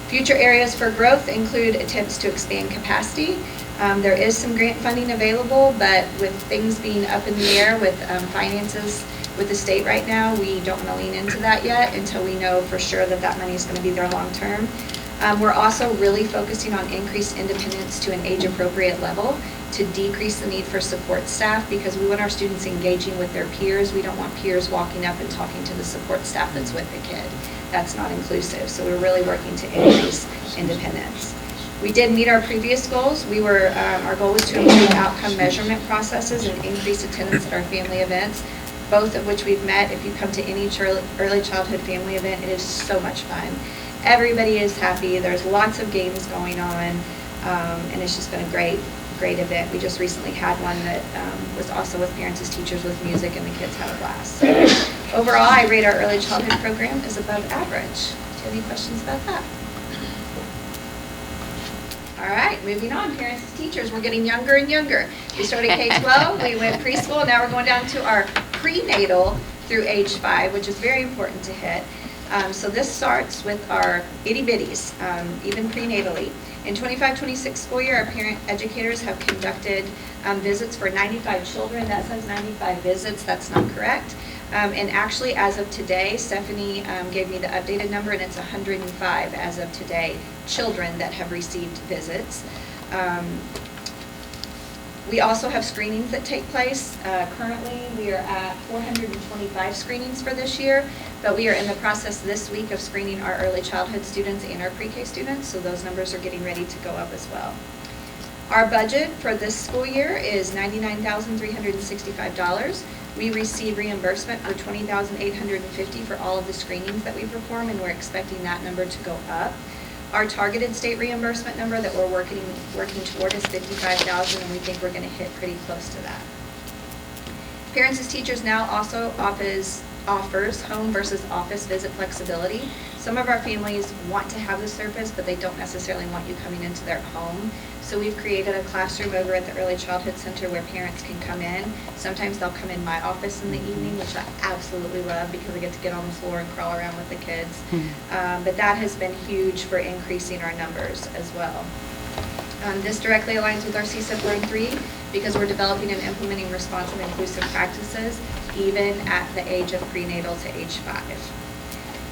Future areas for growth include attempts to expand capacity. There is some grant funding available, but with things being up in the air with finances with the state right now, we don't want to lean into that yet until we know for sure that that money is going to be there long term. We're also really focusing on increased independence to an age-appropriate level to decrease the need for support staff, because we want our students engaging with their peers. We don't want peers walking up and talking to the support staff that's with the kid. That's not inclusive. So we're really working to increase independence. We did meet our previous goals. Our goal was to improve outcome measurement processes and increase attendance at our family events, both of which we've met. If you come to any early childhood family event, it is so much fun. Everybody is happy. There's lots of games going on, and it's just been a great event. We just recently had one that was also with parents as teachers with music, and the kids had a blast. So overall, I rate our early childhood program as above average. Do you have any questions about that? All right, moving on, parents as teachers, we're getting younger and younger. We started K-12, we went preschool, now we're going down to our prenatal through age 5, which is very important to hit. So this starts with our itty-bitties, even prenatally. In 25-26 school year, our parent educators have conducted visits for 95 children. That says 95 visits. That's not correct. And actually, as of today, Stephanie gave me the updated number, and it's 105 as of today, children that have received visits. We also have screenings that take place. Currently, we are at 425 screenings for this year, but we are in the process this week of screening our early childhood students and our pre-K students, so those numbers are getting ready to go up as well. Our budget for this school year is $99,365. We receive reimbursement for $20,850 for all of the screenings that we perform, and we're expecting that number to go up. Our targeted state reimbursement number that we're working toward is $55,000, and we think we're going to hit pretty close to that. Parents as Teachers now also offers home versus office visit flexibility. Some of our families want to have the service, but they don't necessarily want you coming into their home. So we've created a classroom over at the Early Childhood Center where parents can come in. Sometimes they'll come in my office in the evening, which I absolutely love because I get to get on the floor and crawl around with the kids. But that has been huge for increasing our numbers as well. This directly aligns with our CSIP Learn 3 because we're developing and implementing responsive and inclusive practices even at the age of prenatal to age 5.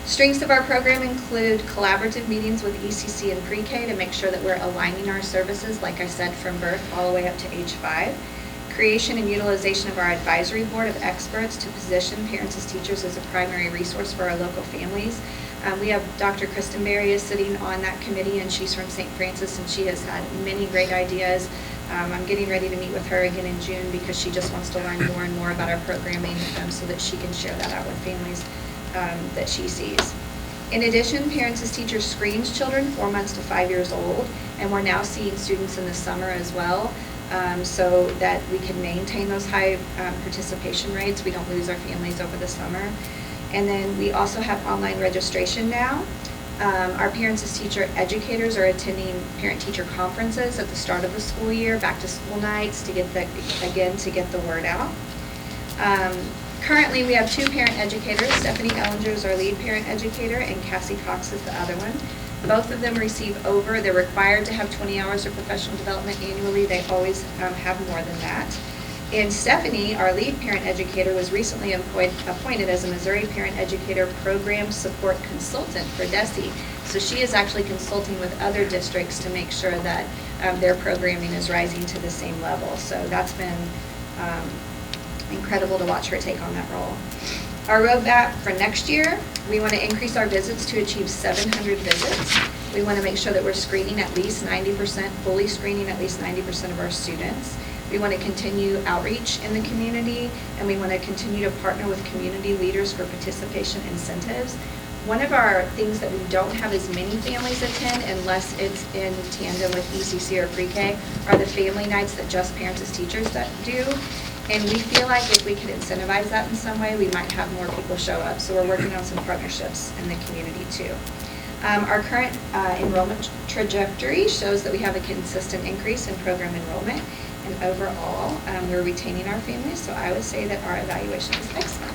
Strengths of our program include collaborative meetings with ECC and pre-K to make sure that we're aligning our services, like I said, from birth all the way up to age 5. Creation and utilization of our advisory board of experts to position parents as teachers as a primary resource for our local families. We have Dr. Kristen Berry is sitting on that committee, and she's from St. Francis, and she has had many great ideas. I'm getting ready to meet with her again in June because she just wants to learn more and more about our programming so that she can share that out with families that she sees. In addition, Parents as Teachers screens children 4 months to 5 years old, and we're now seeing students in the summer as well, so that we can maintain those high participation rates. We don't lose our families over the summer. And then we also have online registration now. Our Parents as Teacher educators are attending parent-teacher conferences at the start of the school year, back-to-school nights, to get the word out. Currently, we have 2 parent educators. Stephanie Ellinger is our lead parent educator, and Cassie Cox is the other one. Both of them they're required to have 20 hours of professional development annually. They always have more than that. And Stephanie, our lead parent educator, was recently appointed as a Missouri Parent Educator Program Support Consultant for DESE. So she is actually consulting with other districts to make sure that their programming is rising to the same level. So that's been incredible to watch her take on that role. Our roadmap for next year, we want to increase our visits to achieve 700 visits. We want to make sure that we're screening at least 90%, fully screening at least 90% of our students. We want to continue outreach in the community, and we want to continue to partner with community leaders for participation incentives. One of our things that we don't have as many families attend unless it's in tandem with ECC or pre-K are the family nights that just Parents as Teachers that do. And we feel like if we could incentivize that in some way, we might have more people show up. So we're working on some partnerships in the community too. Our current enrollment trajectory shows that we have a consistent increase in program enrollment. And overall, we're retaining our families, so I would say that our evaluation is excellent.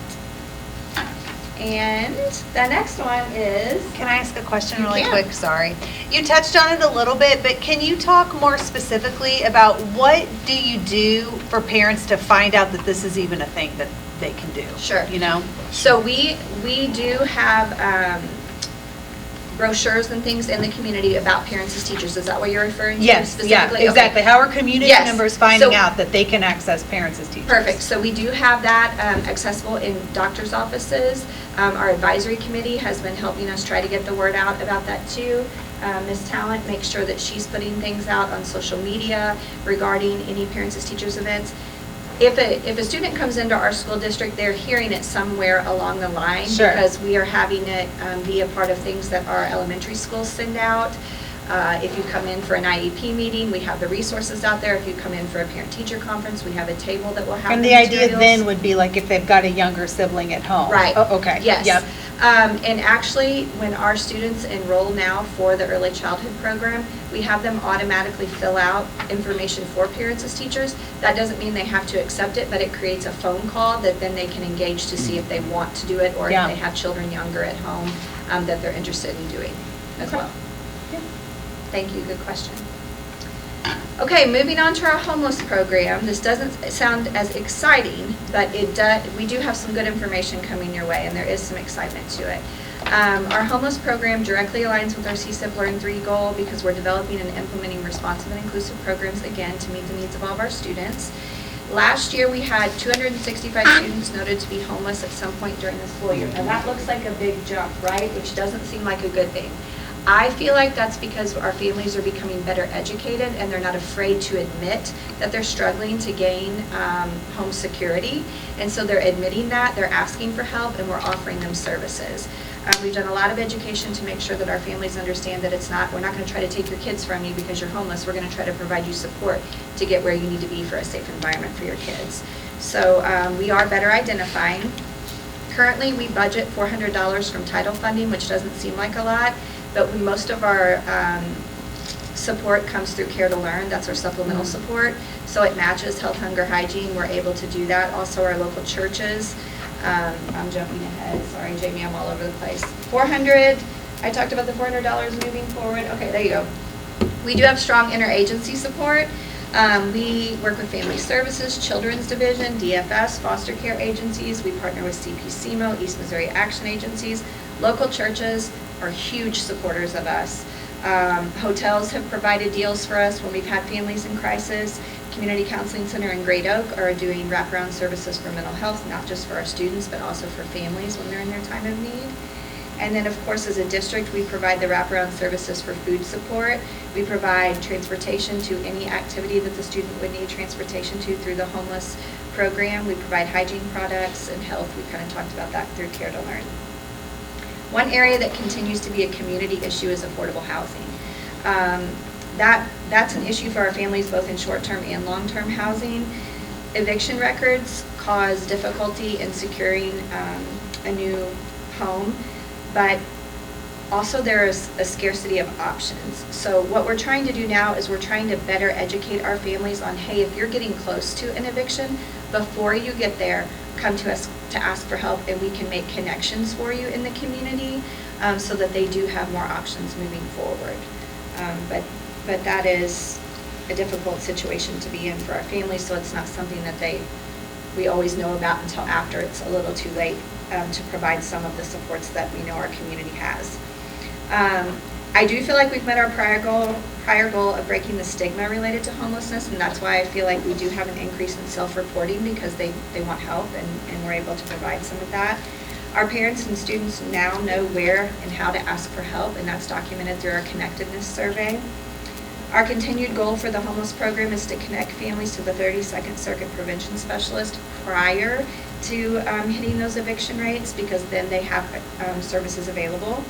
And the next one is... Can I ask a question really quick? Sorry. You touched on it a little bit, but can you talk more specifically about what do you do for parents to find out that this is even a thing that they can do? Sure. You know? So we do have brochures and things in the community about Parents as Teachers. Is that what you're referring to specifically? Yeah, exactly. Okay. How are community Yes. members finding So- out that they can access Parents as Teachers? Perfect. So we do have that accessible in doctors' offices. Our advisory committee has been helping us try to get the word out about that too. Ms. Talent makes sure that she's putting things out on social media regarding any Parents as Teachers events. If a student comes into our school district, they're hearing it somewhere along the line. Sure. Because we are having it be a part of things that our elementary schools send out. If you come in for an IEP meeting, we have the resources out there. If you come in for a parent-teacher conference, we have a table that will have And the the idea materials. then would be like if they've got a younger sibling at home. Right. Oh, okay. Yes. Yep. And actually, when our students enroll now for the early childhood program, we have them automatically fill out information for Parents as Teachers. That doesn't mean they have to accept it, but it creates a phone call that then they can engage to see if they want to do it or Yeah. if they have children younger at home that they're interested in doing as well. Yeah. Thank you, good question. Okay, moving on to our homeless program. This doesn't sound as exciting, but we do have some good information coming your way, and there is some excitement to it. Our homeless program directly aligns with our CSIP Learn 3 goal because we're developing and implementing responsive and inclusive programs, again, to meet the needs of all of our students. Last year, we had 265 students noted to be homeless at some point during the school year. Now, that looks like a big jump, right? Which doesn't seem like a good thing. I feel like that's because our families are becoming better educated and they're not afraid to admit that they're struggling to gain home security. And so they're admitting that, they're asking for help, and we're offering them services. We've done a lot of education to make sure that our families understand that we're not going to try to take your kids from you because you're homeless. We're going to try to provide you support to get where you need to be for a safe environment for your kids. So we are better identifying. Currently, we budget $400 from title funding, which doesn't seem like a lot, but most of our support comes through Care to Learn. That's our supplemental support. So it matches health, hunger, hygiene. We're able to do that. Also, our local churches. I'm jumping ahead. Sorry, Jamie, I'm all over the place. 400. I talked about the $400 moving forward. Okay, there you go. We do have strong interagency support. We work with Family Services, Children's Division, DFS, foster care agencies. We partner with CPCMO, East Missouri Action Agencies. Local churches are huge supporters of us. Hotels have provided deals for us when we've had families in crisis. Community Counseling Center in Great Oak are doing wraparound services for mental health, not just for our students, but also for families when they're in their time of need. And then, of course, as a district, we provide the wraparound services for food support. We provide transportation to any activity that the student would need transportation to through the homeless program. We provide hygiene products and health. We kind of talked about that through Care to Learn. One area that continues to be a community issue is affordable housing. That's an issue for our families, both in short-term and long-term housing. Eviction records cause difficulty in securing a new home, but also there is a scarcity of options. So what we're trying to do now is we're trying to better educate our families on, hey, if you're getting close to an eviction, before you get there, come to us to ask for help, and we can make connections for you in the community so that they do have more options moving forward. But that is a difficult situation to be in for our families, so it's not something that we always know about until after it's a little too late to provide some of the supports that we know our community has. I do feel like we've met our prior goal of breaking the stigma related to homelessness, and that's why I feel like we do have an increase in self-reporting because they want help, and we're able to provide some of that. Our parents and students now know where and how to ask for help, and that's documented through our connectedness survey. Our continued goal for the homeless program is to connect families to the 32nd Circuit Prevention Specialist prior to hitting those eviction rates, because then they have services available.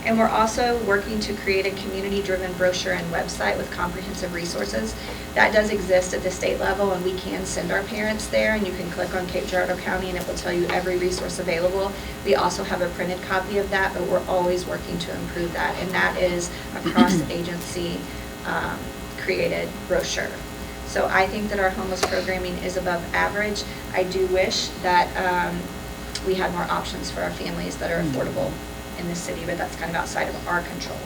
And we're also working to create a community-driven brochure and website with comprehensive resources. That does exist at the state level, and we can send our parents there, and you can click on Cape Girardeau County and it will tell you every resource available. We also have a printed copy of that, but we're always working to improve that, and that is a cross-agency created brochure. So I think that our homeless programming is above average. I do wish that we had more options for our families that are affordable in the city, but that's kind of outside of our control.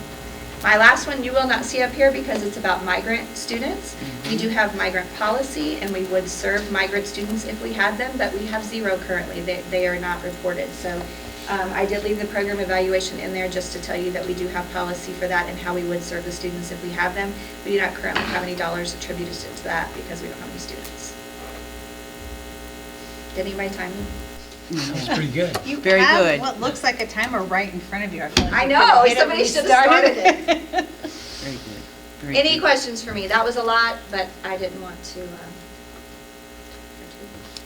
My last one you will not see up here because it's about migrant students. We do have migrant policy, and we would serve migrant students if we had them, but we have 0 currently. They are not reported. So I did leave the program evaluation in there just to tell you that we do have policy for that and how we would serve the students if we have them. We do not currently have any dollars attributed to that because we don't have any students. Did anybody time me? That was pretty good. You Very have good. what looks like a timer right in front of you. feel like I you know, could've hit it somebody when you should have started started. it. Very good. Very Any good. questions for me? That was a lot, but I didn't want to.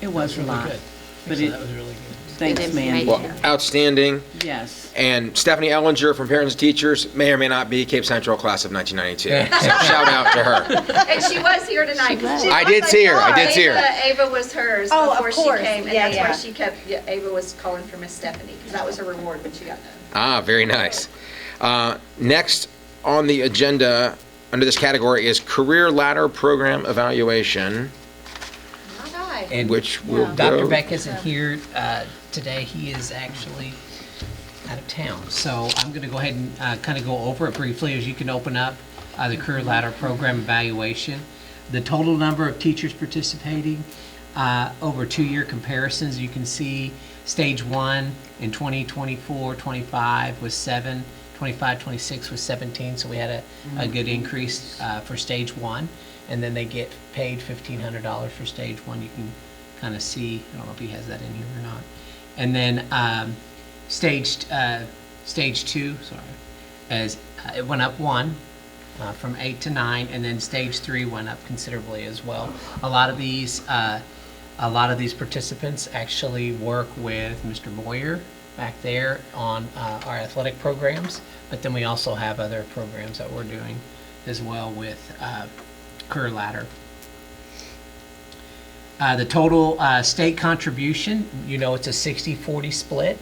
It was a Really lot. good. But So it- that was really good. Thanks, man. Well, outstanding. Yes. And Stephanie Ellinger from Parents and Teachers may or may not be Cape Central class of 1992. So shout out to her. And she was here tonight. I did see her. I did see her. Ava was hers Oh, of before she course. came, and Yeah, that's yeah. why she kept, Ava was calling for Miss Stephanie, because that was her reward when she got done. Ah, very nice. Next on the agenda under this category is Career Ladder Program Evaluation, Not I. And which will Dr. go. Beck isn't here today. He is actually out of town. So I'm going to go ahead and kind of go over it briefly as you can open up the Career Ladder Program Evaluation. The total number of teachers participating over 2-year comparisons, you can see Stage 1 in 2024-25 was 7, 25-26 was 17, so we had a good increase for Stage 1. And then they get paid $1,500 for Stage 1. You can kind of see, I don't know if he has that in here or not. And then Stage 2, sorry, as it went up 1 from 8 to 9, and then stage 3 went up considerably as well. A lot of these participants actually work with Mr. Moyer back there on our athletic programs, but then we also have other programs that we're doing as well with Career Ladder. The total state contribution, it's a 60-40 split,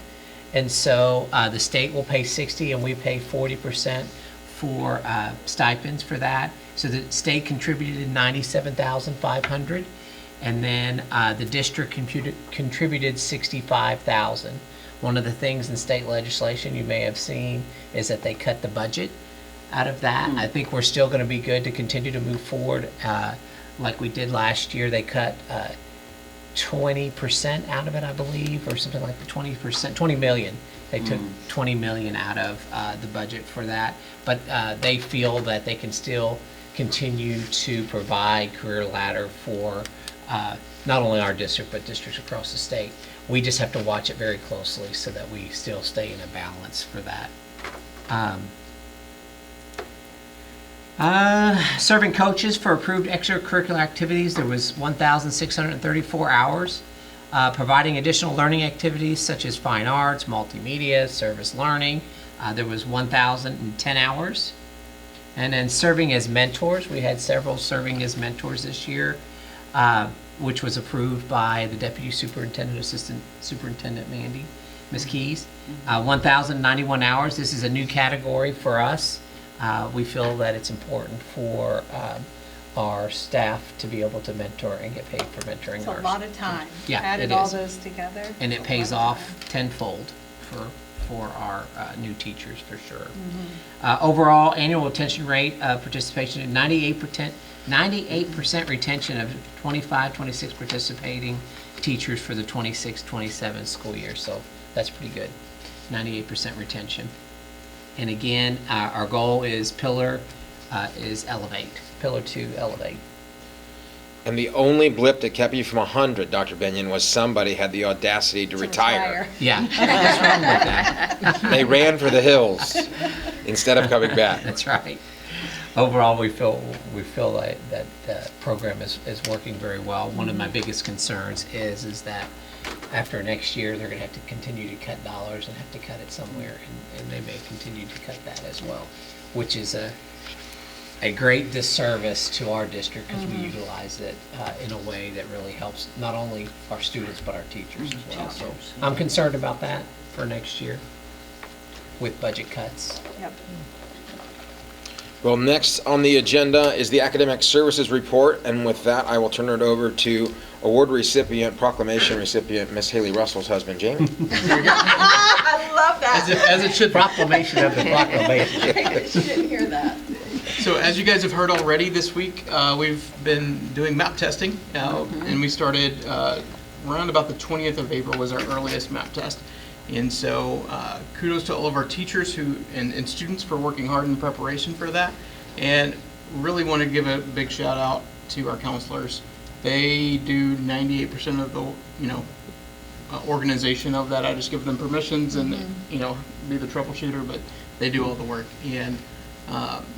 and so the state will pay 60 and we pay 40% for stipends for that. So the state contributed $97,500, and then the district contributed $65,000. One of the things in state legislation you may have seen is that they cut the budget out of that. I think we're still going to be good to continue to move forward like we did last year. They cut 20% out of it, I believe, or something like the 20%, $20 million. They took $20 million out of the budget for that, but they feel that they can still continue to provide Career Ladder for not only our district, but districts across the state. We just have to watch it very closely so that we still stay in a balance for that. Serving coaches for approved extracurricular activities, there was 1,634 hours. Providing additional learning activities such as fine arts, multimedia, service learning, there was 1,010 hours. And then serving as mentors, we had several serving as mentors this year, which was approved by the Deputy Superintendent, Assistant Superintendent Mandy, Ms. Keys. 1,091 hours. This is a new category for us. We feel that it's important for our staff to be able to mentor and get paid for mentoring. It's a lot of time. Yeah, added all those together. And it pays off tenfold for our new teachers, for sure. Overall annual retention rate of participation at 98% retention of 25-26 participating teachers for the 26-27 school year. So that's pretty good. 98% retention. And again, our goal is Pillar is Elevate. Pillar 2, Elevate. And the only blip that kept you from 100, Dr. Benyon, was somebody had the audacity to retire. Yeah. What's wrong with that? They ran for the hills instead of coming back. That's right. Overall, we feel like that the program is working very well. One of my biggest concerns is that after next year, they're going to have to continue to cut dollars and have to cut it somewhere, and they may continue to cut that as well, which is a great disservice to our district because we utilize it in a way that really helps not only our students but our teachers as well. So I'm concerned about that for next year with budget cuts. Yep. Well, next on the agenda is the Academic Services Report, and with that, I will turn it over to award recipient, proclamation recipient, Miss Haley Russell's husband, Jamie. I love that. As it should be. Proclamation of the proclamation. She didn't hear that. So as you guys have heard already this week, we've been doing map testing, and we started around about the 20th of April was our earliest map test. And so kudos to all of our teachers and students for working hard in preparation for that. And really want to give a big shout out to our counselors. They do 98% of the organization of that. I just give them permissions and be the troubleshooter, but they do all the work. And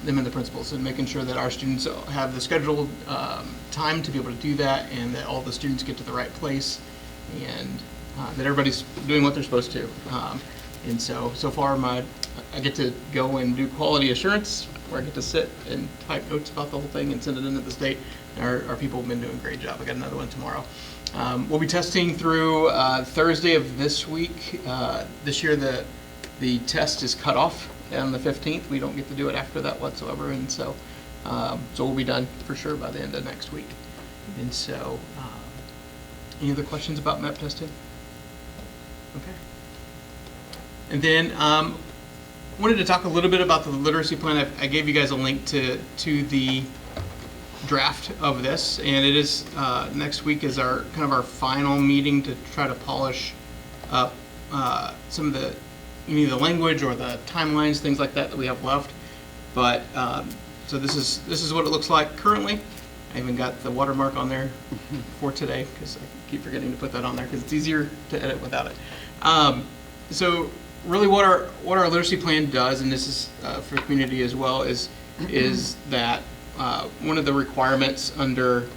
them and the principals, and making sure that our students have the scheduled time to be able to do that, and that all the students get to the right place, and that everybody's doing what they're supposed to. And so far I get to go and do quality assurance, where I get to sit and type notes about the whole thing and send it into the state. Our people have been doing a great job. I got another one tomorrow. We'll be testing through Thursday of this week. This year the test is cut off on the 15th. We don't get to do it after that whatsoever, and so we'll be done for sure by the end of next week. And so, any other questions about map testing? Okay. And then wanted to talk a little bit about the literacy plan. I gave you guys a link to the draft of this, and it is next week is our our final meeting to try to polish up some of the the language or the timelines, things like that we have left. But so this is what it looks like currently. I even got the watermark on there for today because I keep forgetting to put that on there because it's easier to edit without it. So really what our literacy plan does, and this is for the community as well, is that one of the requirements under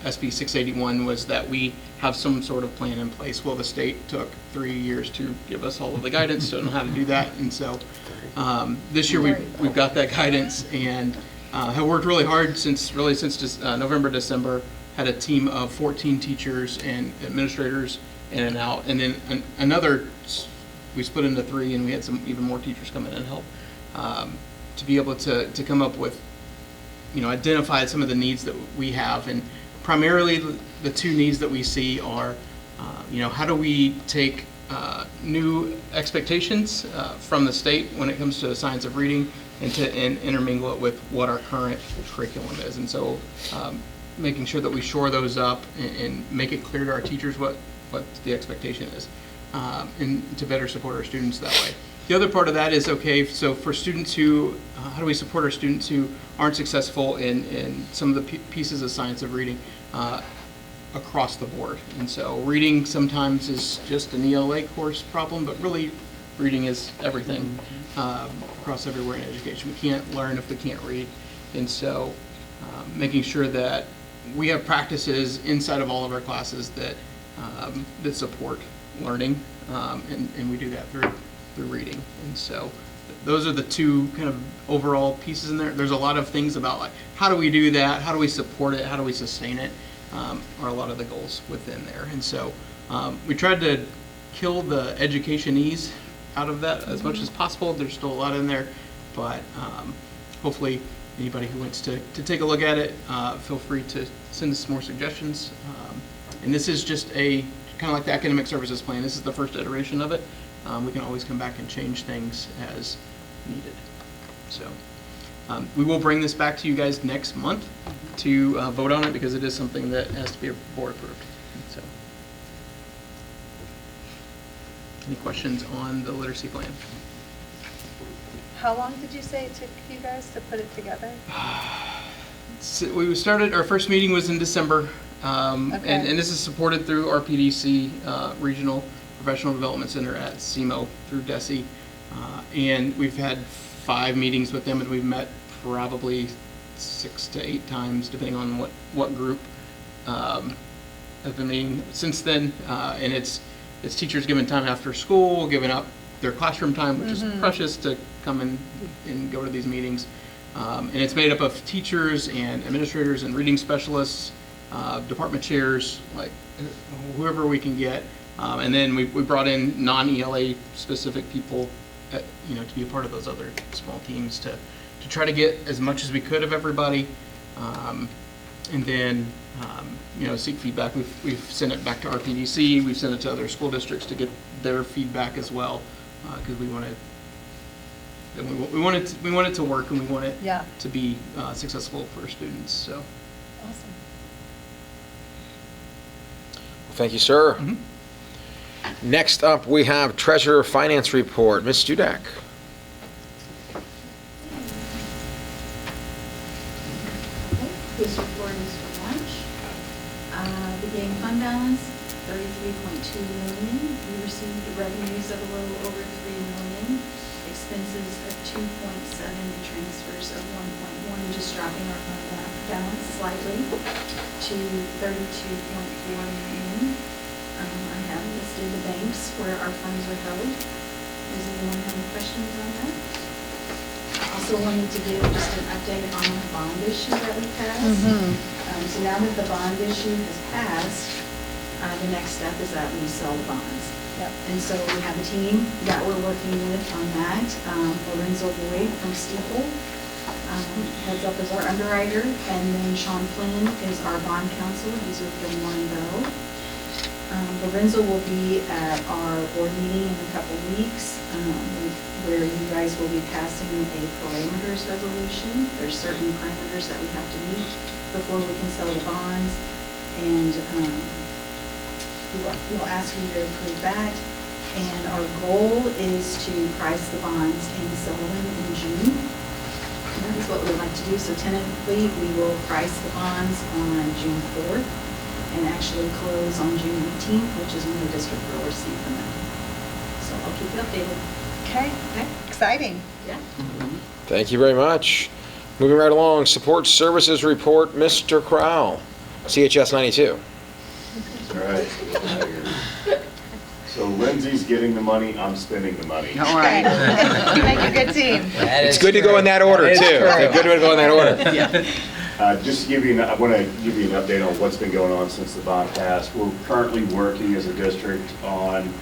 SB 681 was that we have some sort of plan in place. Well, the state took 3 years to give us all of the guidance, so I don't know how to do that. And so this year we've got that guidance and have worked really hard since November, December. Had a team of 14 teachers and administrators in and out, and then another, we split into 3, and we had some even more teachers come in and help to be able to come up with, identify some of the needs that we have. And primarily the 2 needs that we see are, how do we take new expectations from the state when it comes to the science of reading and intermingle it with what our current curriculum is. And so making sure that we shore those up and make it clear to our teachers what the expectation is, and to better support our students that way. The other part of that is, okay, so for students who, how do we support our students who aren't successful in some of the pieces of science of reading across the board? And so reading sometimes is just an ELA course problem, but really reading is everything across everywhere in education. We can't learn if we can't read. And so making sure that we have practices inside of all of our classes that support learning, and we do that through reading. And so those are the 2 kind of overall pieces in there. There's a lot of things about like, how do we do that? How do we support it? How do we sustain it? Are a lot of the goals within there. And so we tried to kill the education-ese out of that as much as possible. There's still a lot in there, but hopefully anybody who wants to take a look at it, feel free to send us more suggestions. And this is just kind of like the academic services plan. This is the first iteration of it. We can always come back and change things as needed. So we will bring this back to you guys next month to vote on it, because it is something that has to be board approved. So, any questions on the literacy plan? How long did you say it took you guys to put it together? So we started, our first meeting was in December, and this is supported through RPDC, Regional Professional Development Center at SEMO through DESE. And we've had 5 meetings with them, and we've met probably 6 to 8 times, depending on what group have been meeting since then. And it's teachers given time after school, giving up their classroom time, which is precious, to come in and go to these meetings. And it's made up of teachers and administrators and reading specialists, department chairs, like whoever we can get. And then we brought in non-ELA specific people, to be a part of those other small teams to try to get as much as we could of everybody. And then, seek feedback. We've sent it back to RPDC. We've sent it to other school districts to get their feedback as well, because we want it to work, and we want it to be successful for students. So, awesome. Well, thank you, sir. Next up, we have Treasurer Finance Report. Ms. Studak. This report is for March. Beginning fund balance, $33.2 million. We received revenues of a little over $3 million. Expenses of 2.7 and transfers of 1.1, just dropping our fund balance slightly to 32.4 million. I have listed the banks where our funds are held. Does anyone have any questions on that? Also wanted to give just an update on the bond issue that we passed. So now that the bond issue has passed, the next step is that we sell the bonds. And so we have a team that we're working with on that. Lorenzo Boyd from Steeple heads up as our underwriter, and then Sean Flynn is our bond counsel. He's with Gilmore & Bell. Lorenzo will be at our board meeting in a couple weeks, where you guys will be passing a parameters resolution. There's certain parameters that we have to meet before we can sell the bonds, and we'll ask you to approve that. And our goal is to price the bonds and sell them in June. And that is what we'd like to do. So tentatively, we will price the bonds on June 4th. And actually close on June 18th, which is when the district will receive the money. So I'll keep you updated. Okay, exciting. Yeah. Thank you very much. Moving right along, Support Services Report, Mr. Crowell, CHS 92. All right. So Lindsay's getting the money, I'm spending the money. All right. You make a good team. It's good to go in that order, too. It's good to go in that order. Just to give you, I want to give you an update on what's been going on since the bond passed. We're currently working as a district on,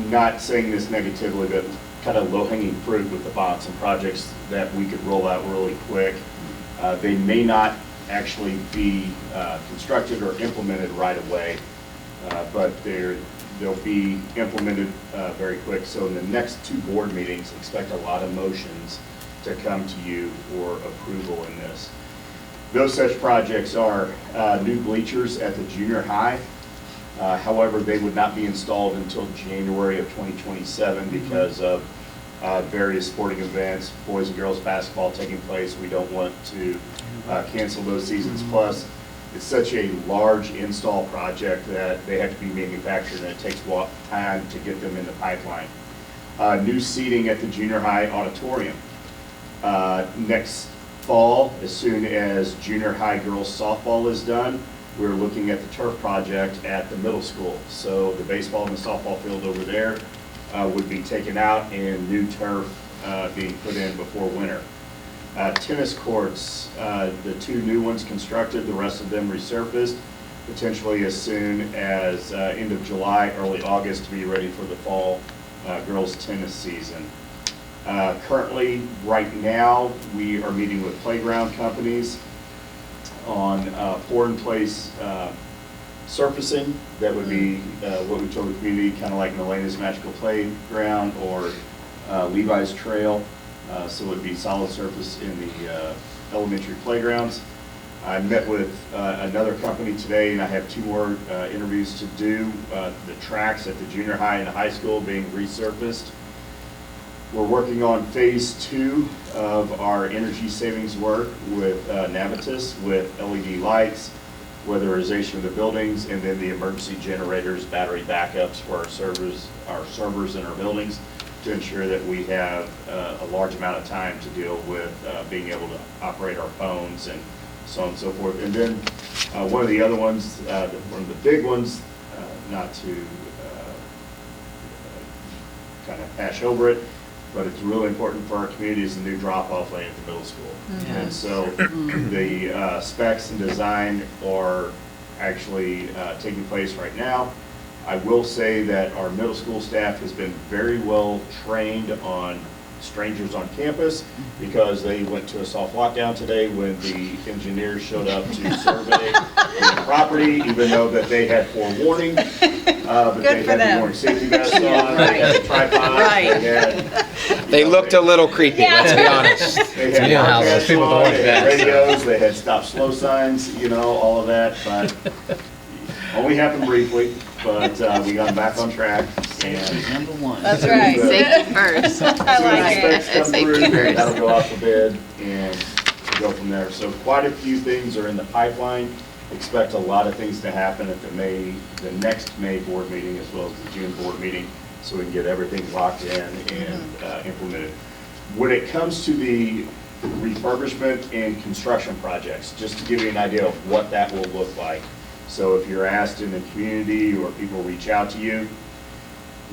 not saying this negatively, but kind of low-hanging fruit with the bonds and projects that we could roll out really quick. They may not actually be constructed or implemented right away, but they'll be implemented very quick. So in the next 2 board meetings, expect a lot of motions to come to you for approval in this. Those such projects are new bleachers at the junior high. However, they would not be installed until January of 2027 because of various sporting events, boys and girls basketball taking place. We don't want to cancel those seasons. Plus, it's such a large install project that they have to be manufactured, and it takes time to get them in the pipeline. New seating at the junior high auditorium. Next fall, as soon as junior high girls softball is done, we're looking at the turf project at the middle school. So the baseball and the softball field over there would be taken out and new turf being put in before winter. Tennis courts, the 2 new ones constructed, the rest of them resurfaced, potentially as soon as end of July, early August to be ready for the fall girls tennis season. Currently, right now, we are meeting with playground companies on pour-in-place surfacing. That would be what we told the community, kind of like Melena's Magical Playground or Levi's Trail. So it would be solid surface in the elementary playgrounds. I met with another company today, and I have 2 more interviews to do. The tracks at the junior high and the high school being resurfaced. We're working on phase 2 of our energy savings work with Navitas, with LED lights, weatherization of the buildings, and then the emergency generators, battery backups for our servers in our buildings to ensure that we have a large amount of time to deal with being able to operate our phones and so on and so forth. And then one of the other ones, one of the big ones, not to kind of hash over it, but it's really important for our community, is the new drop-off lane at the middle school. Mm-hmm. And so the specs and design are actually taking place right now. I will say that our middle school staff has been very well trained on strangers on campus, because they went to a soft lockdown today when the engineers showed up to survey the property, even though that they had forewarning. But they had the warning safety vests on, they had the tripod, They looked a little creepy, let's be honest. they had broadcasts on, they had radios, they had stop slow signs, all of that, but only happened briefly, but we got back on track. And number 1. That's right. Safety first. I like it. Safety first. That'll go out for bid and go from there. So quite a few things are in the pipeline. Expect a lot of things to happen at the next May board meeting, as well as the June board meeting, so we can get everything locked in and implemented. When it comes to the refurbishment and construction projects, just to give you an idea of what that will look like. So if you're asked in the community or people reach out to you,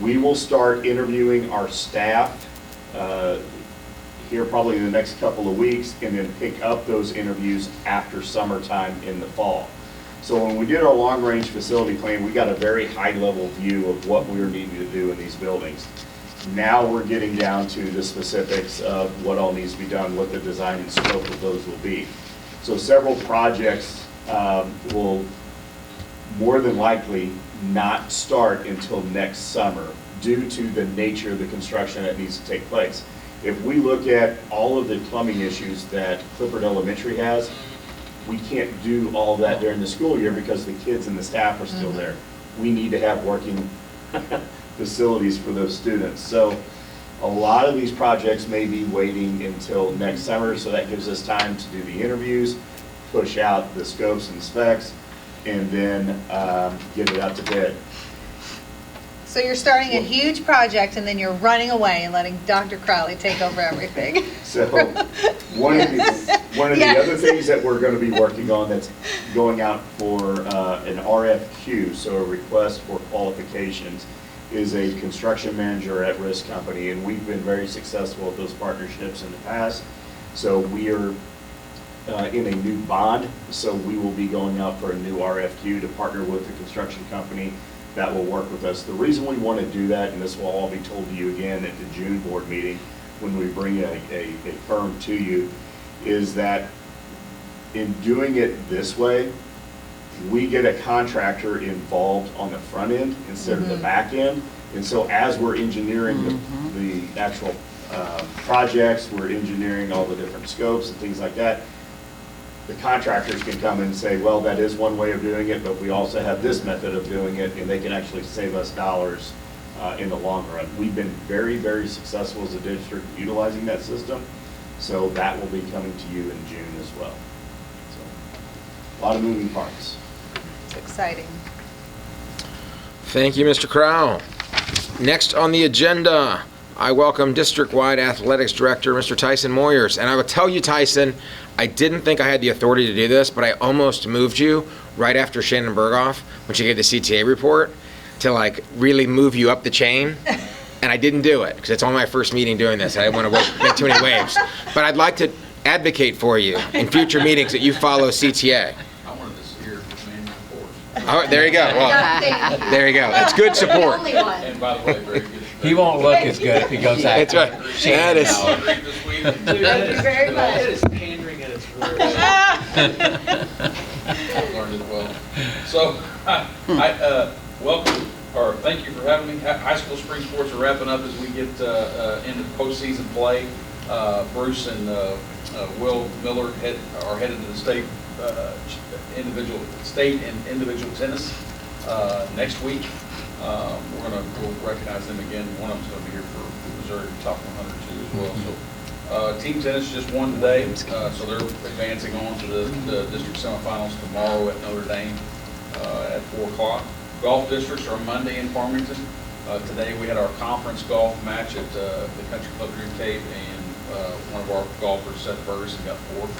we will start interviewing our staff here probably in the next couple of weeks, and then pick up those interviews after summertime in the fall. So when we did our long-range facility plan, we got a very high-level view of what we were needing to do in these buildings. Now we're getting down to the specifics of what all needs to be done, what the design and scope of those will be. So several projects will more than likely not start until next summer due to the nature of the construction that needs to take place. If we look at all of the plumbing issues that Clifford Elementary has, we can't do all of that during the school year because the kids and the staff are still there. We need to have working facilities for those students. So a lot of these projects may be waiting until next summer, so that gives us time to do the interviews, push out the scopes and specs, and then get it out to bid. So you're starting a huge project and then you're running away and letting Dr. Crowley take over everything. So one of the other things that we're going to be working on that's going out for an RFQ, so a request for qualifications, is a construction manager at risk company, and we've been very successful at those partnerships in the past. So we are in a new bond, so we will be going out for a new RFQ to partner with a construction company that will work with us. The reason we want to do that, and this will all be told to you again at the June board meeting when we bring a firm to you, is that in doing it this way, we get a contractor involved on the front end instead of the back end. And so as we're engineering the actual projects, we're engineering all the different scopes and things like that, the contractors can come and say, well, that is one way of doing it, but we also have this method of doing it, and they can actually save us dollars in the long run. We've been very, very successful as a district utilizing that system, so that will be coming to you in June as well. So, a lot of moving parts. It's exciting. Thank you, Mr. Crow. Next on the agenda, I welcome District-wide Athletics Director, Mr. Tyson Moyers. And I will tell you, Tyson, I didn't think I had the authority to do this, but I almost moved you right after Shannon Berghoff, when she gave the CTA report, to like really move you up the chain. And I didn't do it, because it's only my first meeting doing this. I didn't want to make too many waves. But I'd like to advocate for you in future meetings that you follow CTA. I wanted this here for main report. Oh, there you go. Well, there you go. That's good support. And by the way, very good. He won't look as good if he goes out. That's right. That is. Thank you very much. It is pandering at its worst. I've learned it well. So, welcome, or thank you for having me. High school spring sports are wrapping up as we get into postseason play. Bruce and Will Miller are headed to the state and individual tennis next week. We'll recognize them again. One of them's going to be here for Missouri top 100 too as well. So team tennis just won today, so they're advancing on to the district semifinals tomorrow at Notre Dame at 4 o'clock. Golf districts are Monday in Farmington. Today we had our conference golf match at the Country Club Dream Cape, and one of our golfers, Seth Ferguson, got 4th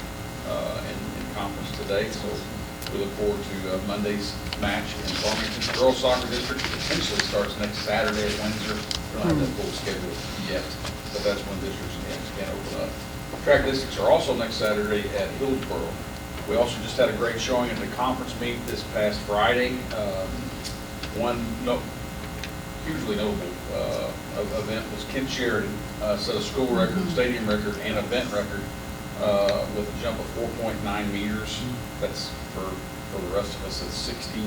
in conference today. So we look forward to Monday's match in Farmington. The girls soccer district potentially starts next Saturday at Windsor. We don't have that full schedule yet, but that's when districts can open up. Track districts are also next Saturday at Hillsboro. We also just had a great showing at the conference meet this past Friday. One hugely notable event was Kent Sheridan set a school record, stadium record, and event record with a jump of 4.9 meters. That's for the rest of us, it's 16,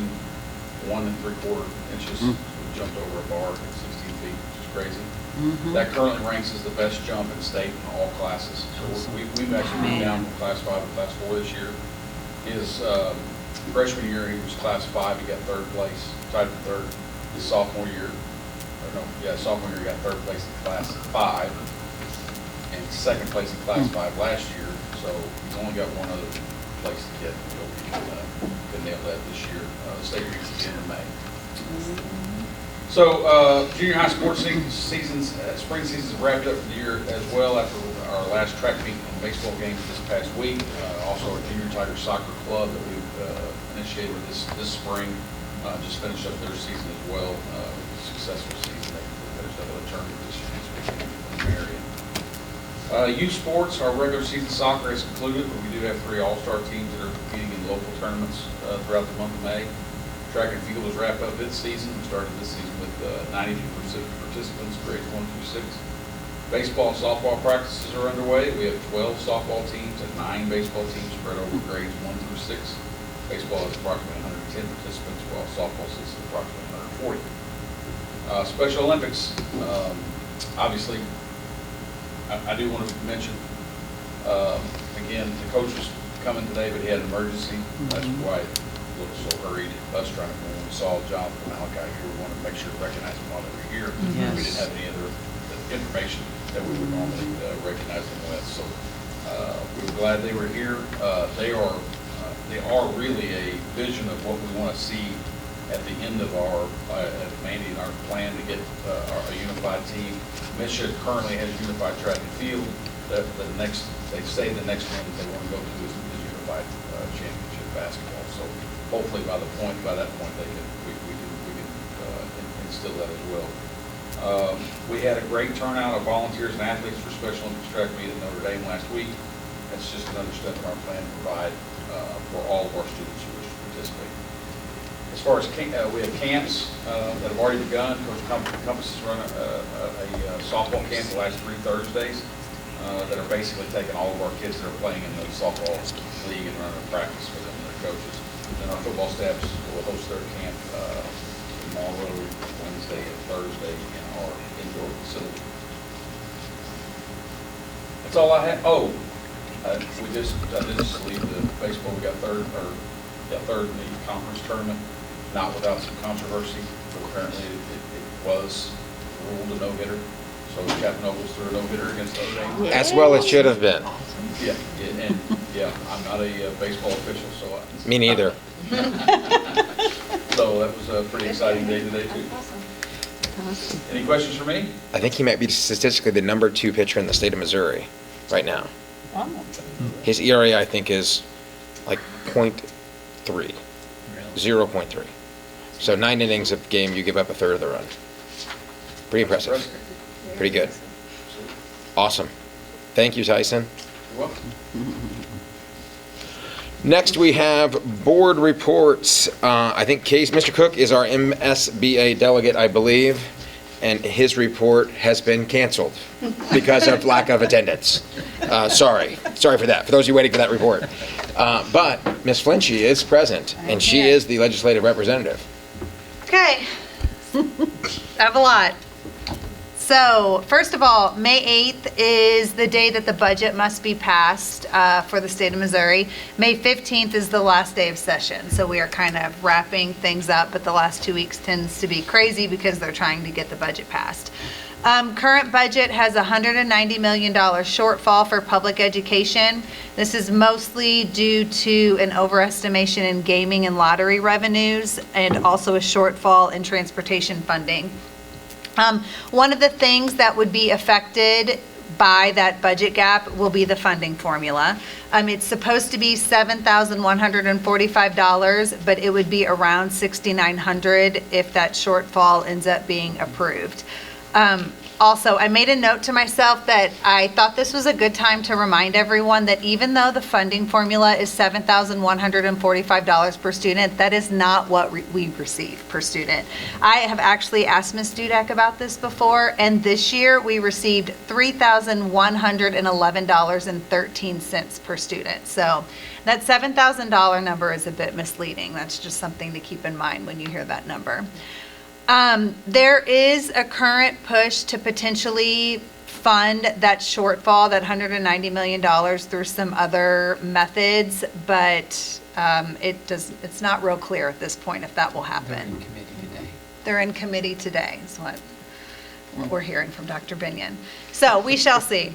1 3/4 inches. So we jumped over a bar at 16 feet, which is crazy. That currently ranks as the best jump in state in all classes. So we've actually moved down from class 5 to class 4 this year. His freshman year, he was class 5, he got 3rd place, tied for 3rd. His sophomore year, sophomore year, he got 3rd place in class 5, and 2nd place in class 5 last year. So he's only got one other place to get. We hope he can nail that this year. The state meets at the end of May. So junior high sports seasons, spring seasons wrapped up for the year as well after our last track meet and baseball games this past week. Also, our Junior Tiger Soccer Club that we've initiated this spring just finished up their season as well. Successful season. They finished up with a tournament this weekend in Marion. Youth sports, our regular season soccer has concluded, but we do have 3 all-star teams that are competing in local tournaments throughout the month of May. Track and field has wrapped up its season. We started this season with 92 participants, grades 1 through 6. Baseball and softball practices are underway. We have 12 softball teams and 9 baseball teams spread over grades 1 through 6. Baseball has approximately 110 participants, while softball sits at approximately 140. Special Olympics, obviously, I do want to mention, again, the coach was coming today, but he had an emergency. That's why a little so hurried. Us trying to, when we saw Jonathan Malachi here, we wanted to make sure to recognize them while they were here. Yes. We didn't have any other information that we would normally recognize them with. So we were glad they were here. They are really a vision of what we want to see at the end of our, Mandy and our plan to get a unified team. Misha currently has unified track and field. The next, they say the next one that they want to go to is unified championship basketball. So hopefully by that point, we can instill that as well. We had a great turnout of volunteers and athletes for Special Olympics track meet at Notre Dame last week. That's just another step in our plan to provide for all of our students who wish to participate. As far as we have camps that have already begun. Coach Compass has run a softball camp the last 3 Thursdays that are basically taking all of our kids that are playing in the softball league and running a practice for them and their coaches. Then our football staffs will host their camp tomorrow, Wednesday, and Thursday in our indoor facility. That's all I have. Oh, I did just leave the baseball. We got third in the conference tournament, not without some controversy, but apparently it was ruled a no-hitter. So Captain Nobles threw a no-hitter against Notre Dame. As well it should have been. Yeah, and I'm not a baseball official, so Me neither. So that was a pretty exciting day today too. Any questions for me? I think he might be statistically the number 2 pitcher in the state of Missouri right now. His ERA, I think, is like 0.3. 0.3. So 9 innings of game, you give up a third of the run. Pretty impressive. Pretty good. Awesome. Thank you, Tyson. You're welcome. Next, we have board reports. I think Mr. Cook is our MSBA delegate, I believe, and his report has been canceled because of lack of attendance. Sorry for that, for those of you waiting for that report. But Ms. Flinchy is present, and she is the legislative representative. Okay. I have a lot. So, first of all, May 8th is the day that the budget must be passed for the state of Missouri. May 15th is the last day of session, so we are kind of wrapping things up, but the last 2 weeks tends to be crazy because they're trying to get the budget passed. Current budget has a $190 million shortfall for public education. This is mostly due to an overestimation in gaming and lottery revenues and also a shortfall in transportation funding. One of the things that would be affected by that budget gap will be the funding formula. It's supposed to be $7,145, but it would be around $6,900 if that shortfall ends up being approved. Also, I made a note to myself that I thought this was a good time to remind everyone that even though the funding formula is $7,145 per student, that is not what we receive per student. I have actually asked Ms. Dudek about this before, and this year we received $3,111.13 per student. So that $7,000 number is a bit misleading. That's just something to keep in mind when you hear that number. There is a current push to potentially fund that shortfall, that $190 million, through some other methods, but it's not real clear at this point if that will happen. They're in committee today, is what we're hearing from Dr. Binion. So we shall see.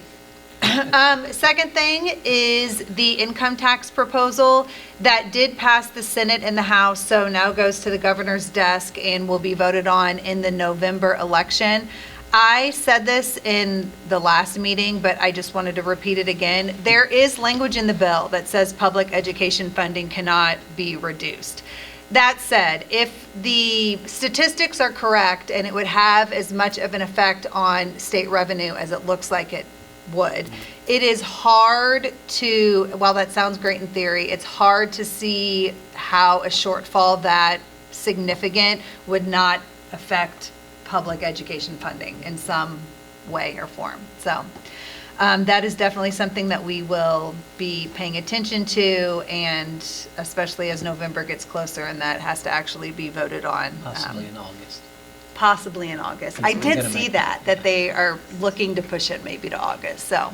Second thing is the income tax proposal that did pass the Senate and the House, so now goes to the governor's desk and will be voted on in the November election. I said this in the last meeting, but I just wanted to repeat it again. There is language in the bill that says public education funding cannot be reduced. That said, if the statistics are correct and it would have as much of an effect on state revenue as it looks like it would, it is hard to, while that sounds great in theory, it's hard to see how a shortfall that significant would not affect public education funding in some way or form. So that is definitely something that we will be paying attention to, and especially as November gets closer and that has to actually be voted on. Possibly in August. Possibly in August. I did see that they are looking to push it maybe to August. So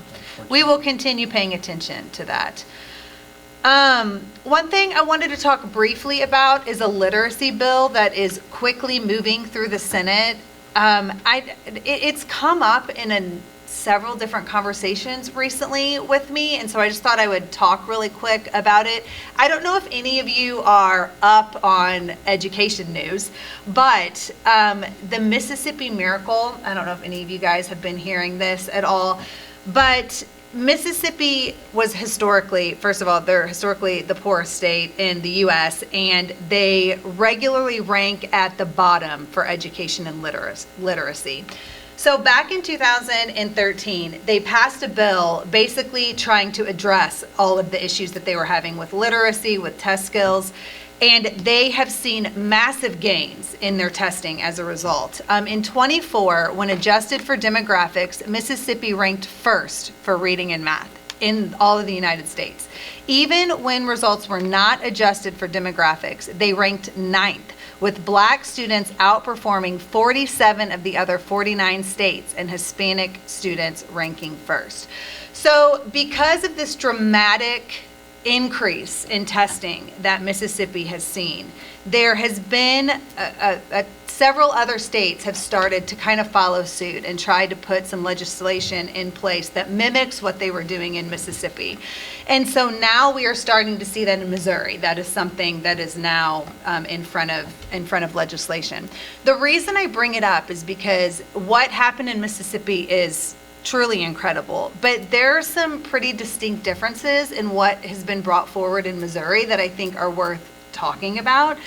we will continue paying attention to that. One thing I wanted to talk briefly about is a literacy bill that is quickly moving through the Senate. It's come up in several different conversations recently with me, and so I just thought I would talk really quick about it. I don't know if any of you are up on education news, but the Mississippi Miracle, I don't know if any of you guys have been hearing this at all, but Mississippi was historically, first of all, they're historically the poorest state in the U.S., and they regularly rank at the bottom for education and literacy. So back in 2013, they passed a bill basically trying to address all of the issues that they were having with literacy, with test skills, and they have seen massive gains in their testing as a result. In 24, when adjusted for demographics, Mississippi ranked first for reading and math in all of the United States. Even when results were not adjusted for demographics, they ranked 9th, with Black students outperforming 47 of the other 49 states and Hispanic students ranking first. So because of this dramatic increase in testing that Mississippi has seen, there has been several other states have started to kind of follow suit and try to put some legislation in place that mimics what they were doing in Mississippi. And so now we are starting to see that in Missouri. That is something that is now in front of legislation. The reason I bring it up is because what happened in Mississippi is truly incredible, but there are some pretty distinct differences in what has been brought forward in Missouri that I think are worth talking about.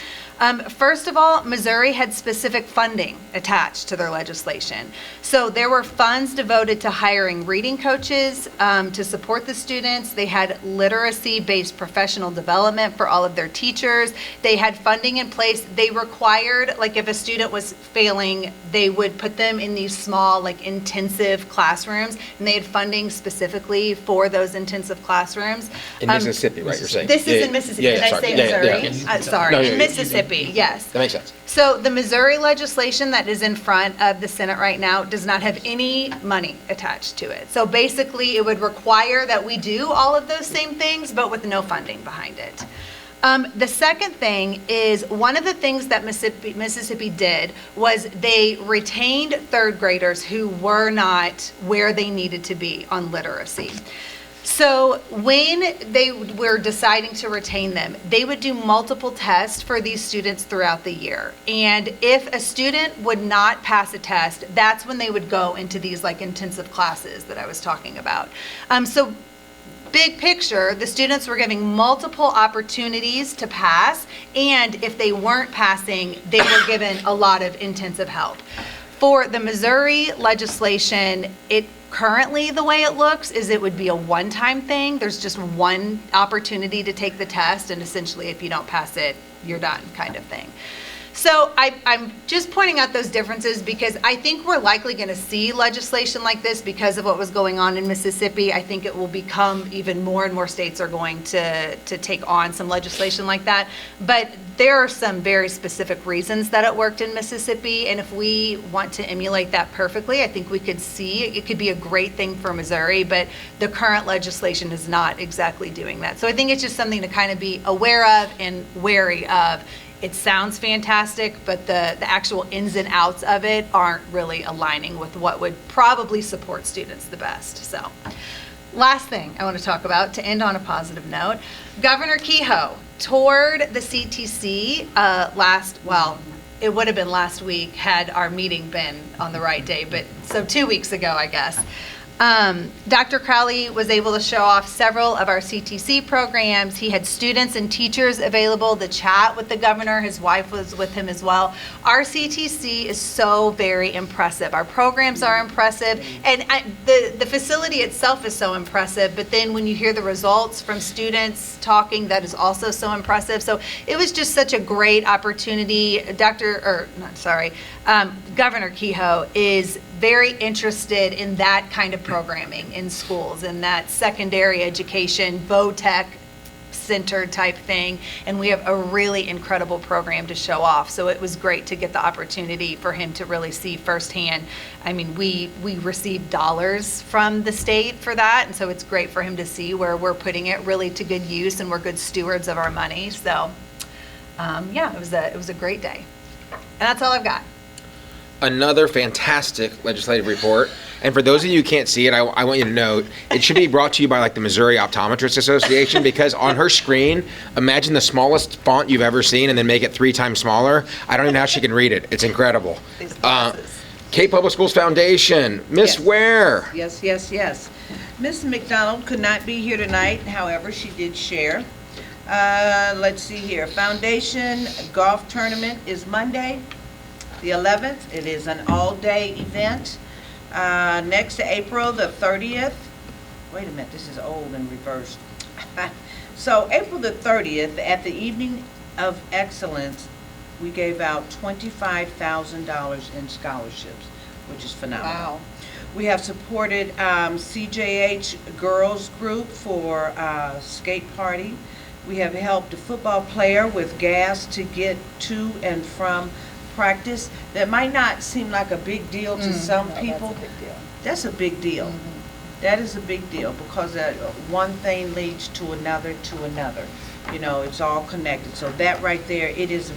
First of all, Missouri had specific funding attached to their legislation. So there were funds devoted to hiring reading coaches to support the students. They had literacy-based professional development for all of their teachers. They had funding in place. They required, like if a student was failing, they would put them in these small, like intensive classrooms, and they had funding specifically for those intensive classrooms. In Mississippi, right, you're saying? This is in Mississippi. Did I say Missouri? Sorry, in Mississippi. Yes. That makes sense. So the Missouri legislation that is in front of the Senate right now does not have any money attached to it. So basically, it would require that we do all of those same things, but with no funding behind it. The second thing is, one of the things that Mississippi did was they retained third graders who were not where they needed to be on literacy. So when they were deciding to retain them, they would do multiple tests for these students throughout the year. And if a student would not pass a test, that's when they would go into these like intensive classes that I was talking about. So big picture, the students were giving multiple opportunities to pass, and if they weren't passing, they were given a lot of intensive help. For the Missouri legislation, currently the way it looks is it would be a one-time thing. There's just one opportunity to take the test, and essentially if you don't pass it, you're done, kind of thing. So I'm just pointing out those differences because I think we're likely going to see legislation like this because of what was going on in Mississippi. I think it will become even more and more states are going to take on some legislation like that. But there are some very specific reasons that it worked in Mississippi, and if we want to emulate that perfectly, I think we could see it could be a great thing for Missouri, but the current legislation is not exactly doing that. So I think it's just something to kind of be aware of and wary of. It sounds fantastic, but the actual ins and outs of it aren't really aligning with what would probably support students the best. So, last thing I want to talk about, to end on a positive note, Governor Kehoe toured the CTC it would have been last week had our meeting been on the right day, but so 2 weeks ago, I guess. Dr. Crowley was able to show off several of our CTC programs. He had students and teachers available to chat with the governor. His wife was with him as well. Our CTC is so very impressive. Our programs are impressive, and the facility itself is so impressive, but then when you hear the results from students talking, that is also so impressive. So it was just such a great opportunity. Governor Kehoe is very interested in that kind of programming in schools, and that secondary education, VOTEC center type thing, and we have a really incredible program to show off. So it was great to get the opportunity for him to really see firsthand. I mean, we receive dollars from the state for that, and so it's great for him to see where we're putting it really to good use and we're good stewards of our money. So it was a great day. And that's all I've got. Another fantastic legislative report. And for those of you who can't see it, I want you to know, it should be brought to you by like the Missouri Optometrists Association, because on her screen, imagine the smallest font you've ever seen and then make it 3 times smaller. I don't even know how she can read it. It's incredible. Cape Public Schools Foundation, Miss Ware. Yes, yes, yes. Miss McDonald could not be here tonight, however, she did share. Let's see here. Foundation Golf Tournament is Monday, the 11th. It is an all-day event. Next, April the 30th. Wait a minute, this is old and reversed. So April the 30th, at the Evening of Excellence, we gave out $25,000 in scholarships, which is phenomenal. Wow. We have supported CJH Girls Group for skate party. We have helped a football player with gas to get to and from practice. That might not seem like a big deal to some people. That's a big deal. That is a big deal, because one thing leads to another to another. You know, it's all connected. So that right there, it is a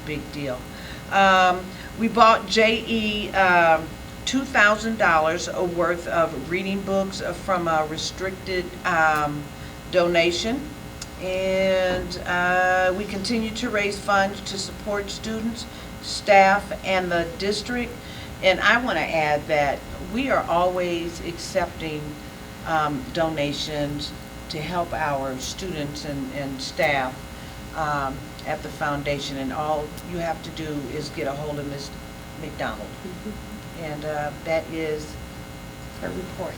big deal. We bought JE $2,000 worth of reading books from a restricted donation. And we continue to raise funds to support students, staff, and the district. And I want to add that we are always accepting donations to help our students and staff at the foundation. And all you have to do is get a hold of Ms. McDonald. And that is her report.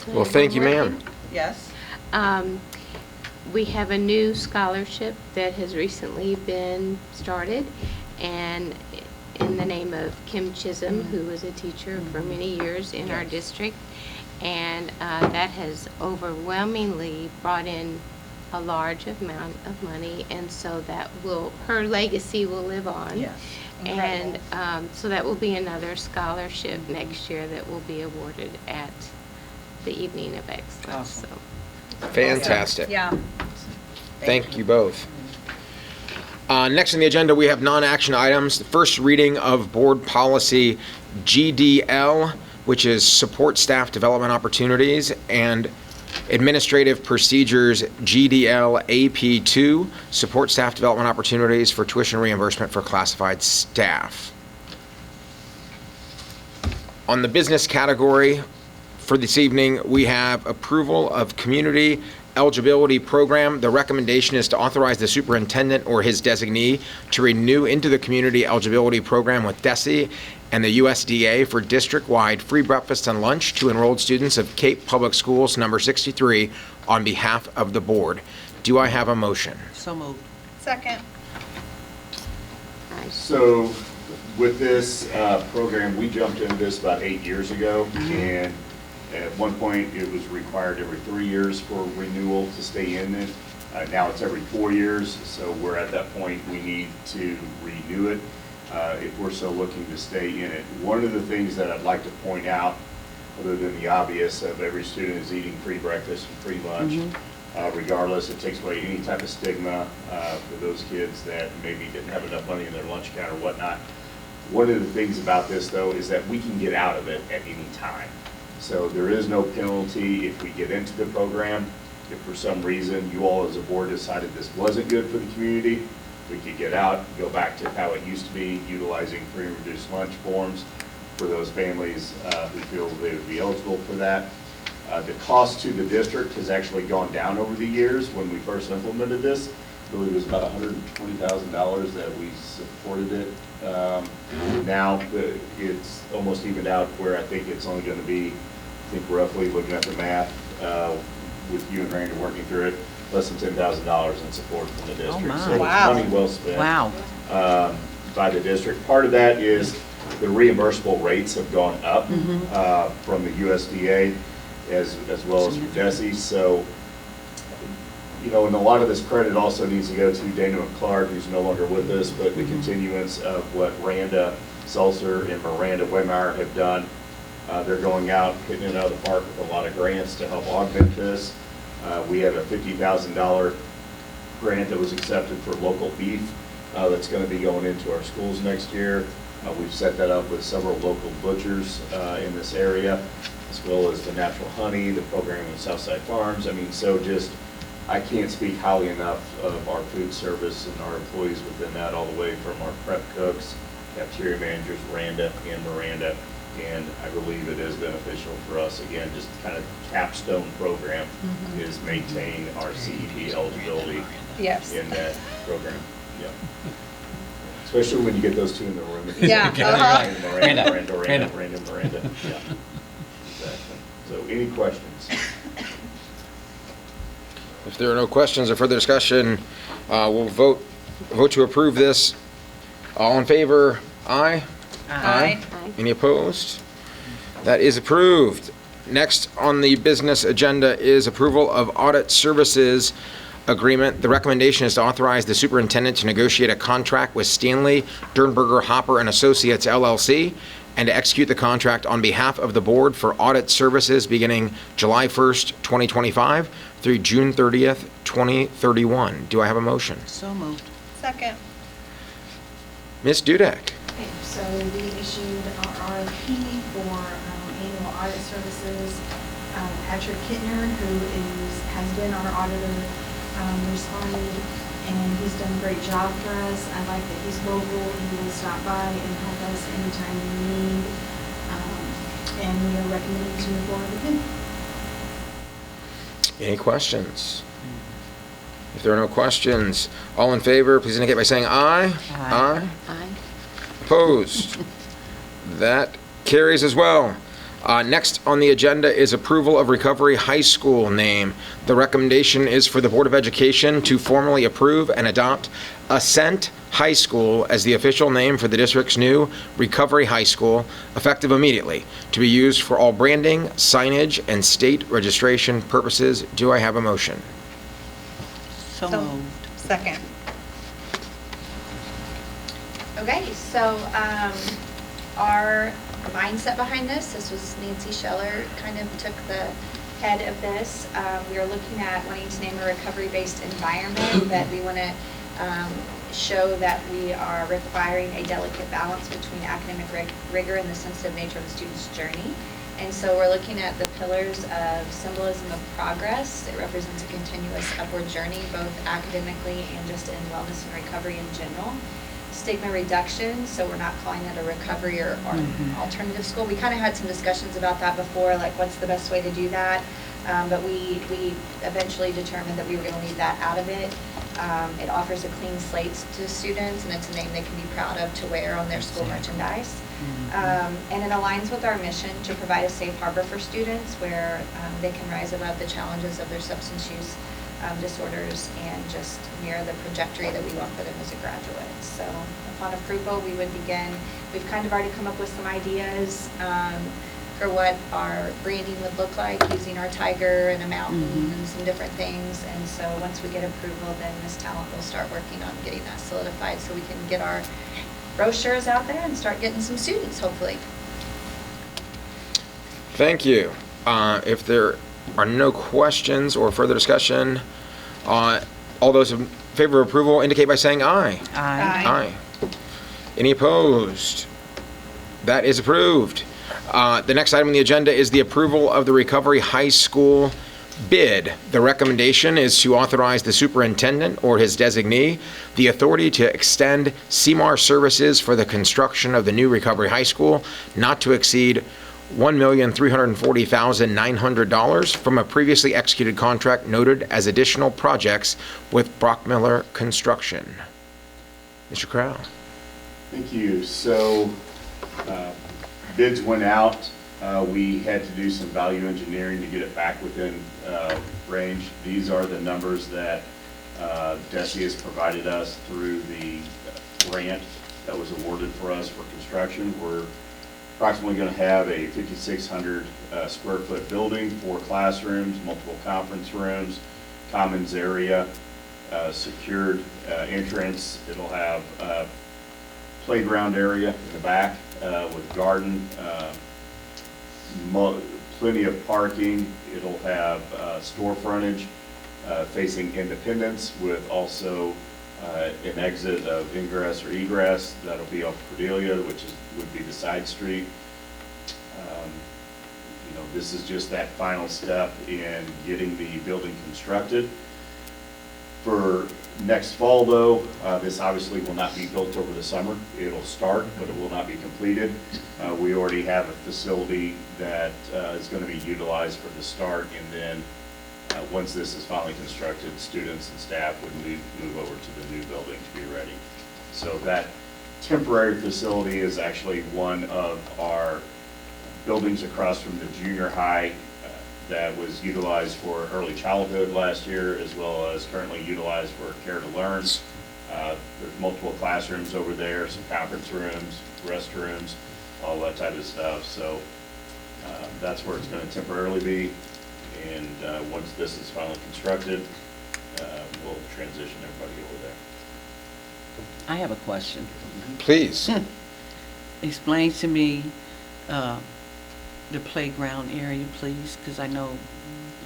Well, thank you, ma'am. Yes? We have a new scholarship that has recently been started, and in the name of Kim Chisholm, who was a teacher for many years in our district, and that has overwhelmingly brought in a large amount of money, and so that her legacy will live on. Yes. And so that will be another scholarship next year that will be awarded at the Evening of Excellence. Awesome. So. Fantastic. Yeah. Thank you both. Next on the agenda, we have non-action items. The first reading of Board Policy GDL, which is Support Staff Development Opportunities, and Administrative Procedures GDL AP2, Support Staff Development Opportunities for Tuition Reimbursement for Classified Staff. On the business category for this evening, we have approval of Community Eligibility Program. The recommendation is to authorize the superintendent or his designee to renew into the Community Eligibility Program with DESE and the USDA for district-wide free breakfast and lunch to enrolled students of Cape Public Schools number 63 on behalf of the board. Do I have a motion? So moved. Second. So with this program, we jumped into this about 8 years ago, and at one point it was required every 3 years for renewal to stay in it. Now it's every 4 years, so we're at that point we need to renew it if we're still looking to stay in it. One of the things that I'd like to point out, other than the obvious of every student is eating free breakfast and free lunch, regardless, it takes away any type of stigma for those kids that maybe didn't have enough money in their lunch account or whatnot. One of the things about this, though, is that we can get out of it at any time. So there is no penalty if we get into the program. If for some reason you all as a board decided this wasn't good for the community, we could get out, go back to how it used to be, utilizing free and reduced lunch forms for those families who feel they would be eligible for that. The cost to the district has actually gone down over the years. When we first implemented this, I believe it was about $120,000 that we supported it. Now it's almost evened out where I think it's only going to be, I think roughly looking at the math with you and Randy working through it, less than $10,000 in support from the district. my. So Wow. it's money well spent Wow. by the district. Part of that is the reimbursable rates have gone up from the USDA as well as from DESE. So, you know, and a lot of this credit also needs to go to Dana Clark, who's no longer with us, but the continuance of what Randa Seltzer and Miranda Waymeyer have done. They're going out, hitting it out of the park with a lot of grants to help augment this. We have a $50,000 grant that was accepted for local beef that's going to be going into our schools next year. We've set that up with several local butchers in this area, as well as the Natural Honey, the program with Southside Farms. I mean, so just, I can't speak highly enough of our food service and our employees within that, all the way from our prep cooks, cafeteria managers, Randa and Miranda. And I believe it is beneficial for us, again, just kind of capstone program is maintain our CEP eligibility Yes. in that program. Yeah. Especially when you get those two in the room. Yeah. Miranda. Yeah. Exactly. So any questions? If there are no questions or further discussion, we'll vote to approve this. All in favor? Aye. Aye. Any opposed? That is approved. Next on the business agenda is approval of audit services agreement. The recommendation is to authorize the superintendent to negotiate a contract with Stanley, Dernberger, Hopper and Associates LLC and to execute the contract on behalf of the board for audit services beginning July 1st, 2025 through June 30th, 2031. Do I have a motion? So moved. Second. Ms. Dudek. Okay, so we issued our RFP for annual audit services. Patrick Kittner, who has been our auditor, responded, and he's done a great job for us. I like that he's local. He will stop by and help us anytime we need. And we are recommending to move forward with him. Any questions? If there are no questions, all in favor, please indicate by saying aye. Aye. Aye. Opposed? That carries as well. Next on the agenda is approval of Recovery High School name. The recommendation is for the Board of Education to formally approve and adopt Ascent High School as the official name for the district's new Recovery High School, effective immediately, to be used for all branding, signage, and state registration purposes. Do I have a motion? So moved. Second. Okay, so our mindset behind this was Nancy Scheller kind of took the head of this. We are looking at wanting to name a recovery-based environment that we want to show that we are requiring a delicate balance between academic rigor and the sensitive nature of the student's journey. And so we're looking at the pillars of symbolism of progress. It represents a continuous upward journey, both academically and just in wellness and recovery in general. Stigma reduction, so we're not calling it a recovery or alternative school. We kind of had some discussions about that before, like what's the best way to do that. But we eventually determined that we were going to leave that out of it. It offers a clean slate to students, and it's a name they can be proud of to wear on their school merchandise. And it aligns with our mission to provide a safe harbor for students where they can rise above the challenges of their substance use disorders and just mirror the trajectory that we want for them as a graduate. So upon approval, we would begin. We've kind of already come up with some ideas for what our branding would look like, using our tiger and a mountain and some different things. And so once we get approval, then Ms. Talent will start working on getting that solidified so we can get our brochures out there and start getting some students, hopefully. Thank you. If there are no questions or further discussion, all those in favor of approval indicate by saying aye. Aye. Aye. Any opposed? That is approved. The next item on the agenda is the approval of the Recovery High School bid. The recommendation is to authorize the superintendent or his designee the authority to extend CMAR services for the construction of the new Recovery High School not to exceed $1,340,900 from a previously executed contract noted as additional projects with Brockmiller Construction. Mr. Crow. Thank you. So bids went out. We had to do some value engineering to get it back within range. These are the numbers that DESE has provided us through the grant that was awarded for us for construction. We're approximately going to have a 5,600 square foot building, 4 classrooms, multiple conference rooms, commons area, secured entrance. It'll have a playground area in the back with garden, plenty of parking. It'll have store frontage facing Independence with also an exit of ingress or egress. That'll be off Cordelia, which would be the side street. This is just that final step in getting the building constructed. For next fall, though, this obviously will not be built over the summer. It'll start, but it will not be completed. We already have a facility that is going to be utilized for the start, and then once this is finally constructed, students and staff would move over to the new building to be ready. So that temporary facility is actually one of our buildings across from the junior high that was utilized for early childhood last year, as well as currently utilized for Care to Learn. There's multiple classrooms over there, some conference rooms, restrooms, all that type of stuff. So that's where it's going to temporarily be. And once this is finally constructed, we'll transition everybody over there. I have a question. Please. Explain to me the playground area, please, because I know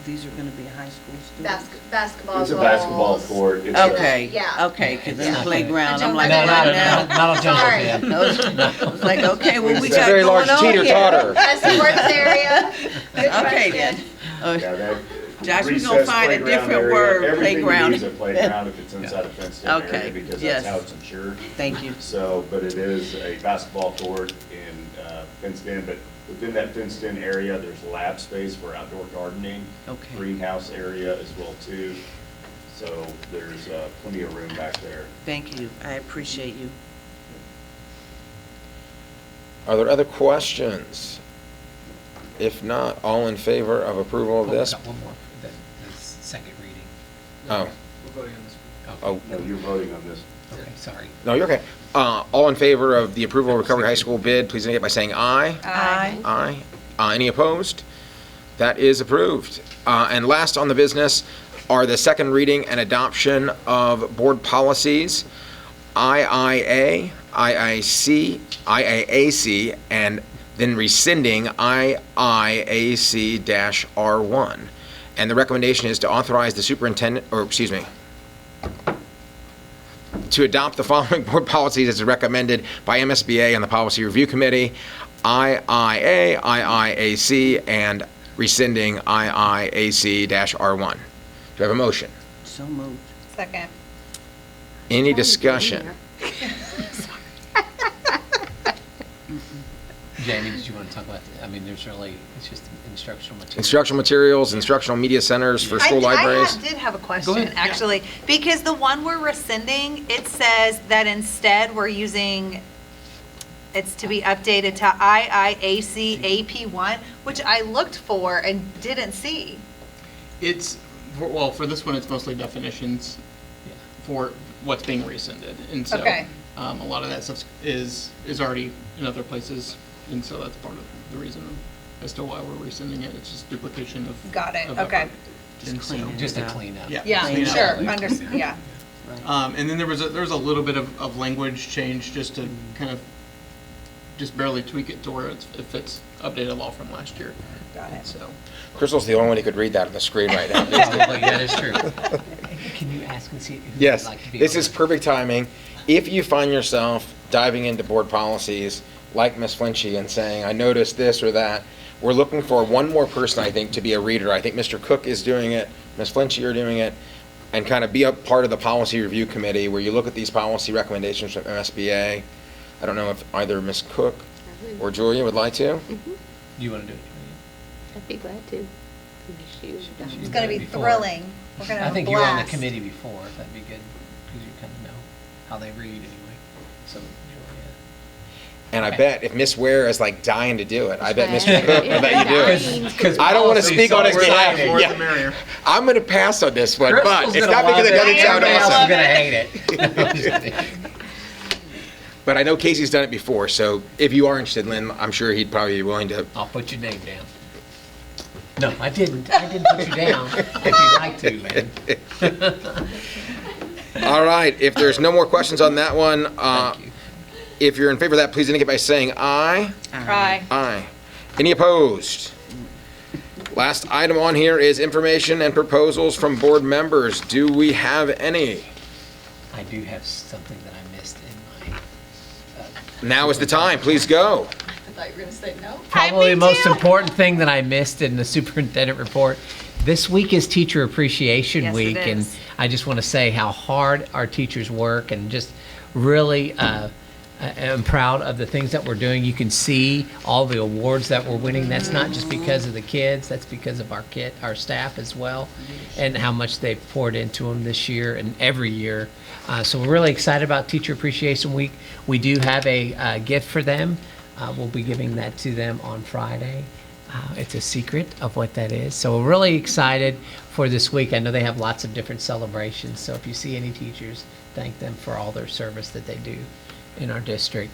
these are going to be high school students. Basketball. It's a basketball court. It's Okay, Yeah. okay, because It's it's not playground, I'm No, like, not right a now. not a jumbo Sorry. pad. I was like, okay, well, we It's a got very going large on here. teeter-totter. A sports area. Good Okay, question. then. Yeah, that Josh, we gonna recessed find a playground different area, word, everything playground. needs a playground if it's inside a fenced-in Okay, area, because yes. that's how it's insured. Thank you. So, but it is a basketball court in fenced in, but within that fenced in area, there's lab space for outdoor gardening. Okay. Greenhouse area as well too. So there's plenty of room back there. Thank you, I appreciate you. Are there other questions? If not, all in favor of approval of Oh, we this? got one more, the second reading. Oh, We're voting on this. oh, No, you're voting on this. Okay, sorry. no, you're okay. All in favor of the approval of Recovery High School bid, please indicate by saying aye. Aye. Aye. Any opposed? That is approved. And last on the business are the second reading and adoption of board policies, IIA, IAAC, and then rescinding IIAC-R1. And the recommendation is to authorize the superintendent, to adopt the following board policies as recommended by MSBA and the Policy Review Committee, IIA, IIAC, and rescinding IIAC-R1. Do I have a motion? So moved. Second. Any discussion? Jamie, did you want to talk about, there's really, it's just instructional material. Instructional materials, instructional media centers for school libraries? I did have a Go question, ahead, yeah. actually, because the one we're rescinding, it says that instead we're using, it's to be updated to IIAC AP1, which I looked for and didn't see. It's, well, for this one, it's mostly definitions for what's being rescinded. And so Okay. a lot of that stuff is already in other places. And so that's part of the reason as to why we're rescinding it. It's just duplication of. Got it, of okay. effort. And so- Just a cleanup. Yeah. Yeah, clean up. sure, yeah. And then there was a little bit of language change just to kind of just barely tweak it to where it fits updated law from last year. Got it. So. Crystal's the only one who could read that on the screen right now. Probably, that is true. Can you ask and see who would Yes, like to be this on is that? perfect timing. If you find yourself diving into board policies like Ms. Flinchy and saying, I noticed this or that, we're looking for one more person, I think, to be a reader. I think Mr. Cook is doing it, Ms. Flinchy are doing it, and kind of be a part of the policy review committee where you look at these policy recommendations from MSBA. I don't know if either Ms. Cook or Julia would like to. Do you want to do it? I'd be glad to. It's gonna be thrilling. We're gonna I have a think you were on the blast. committee before, that'd be good, because you kind of know how they read anyway. So, Julia. And I bet if Miss Ware is like dying to do it, I bet Mr. Right. Cook, I bet you do it. I don't want to speak on his behalf. Yeah. I'm going to pass on this one, but Crystal's it's gonna not because love it it. doesn't sound Everybody else is awesome. gonna hate it. But I know Casey's done it before, so if you are interested, Lynn, I'm sure he'd probably be willing to. I'll put your name down. No, I didn't put you down, if you'd like to, Lynn. All right, if there's no more questions on that one, Thank you. if you're in favor of that, please indicate by saying aye. Aye. Aye. Any opposed? Last item on here is information and proposals from board members. Do we have any? I do have something that I missed in my. Now is the time. Please go. I thought you were going to say no. Probably the most important thing that I missed in the superintendent report. This week is Teacher Appreciation Yes, it Week, and is. I just want to say how hard our teachers work, and just really am proud of the things that we're doing. You can see all the awards that we're winning. That's not just because of the kids, that's because of our staff as well, and how much they've poured into them this year and every year. So we're really excited about Teacher Appreciation Week. We do have a gift for them. We'll be giving that to them on Friday. It's a secret of what that is. So we're really excited for this week. I know they have lots of different celebrations. So if you see any teachers, thank them for all their service that they do in our district.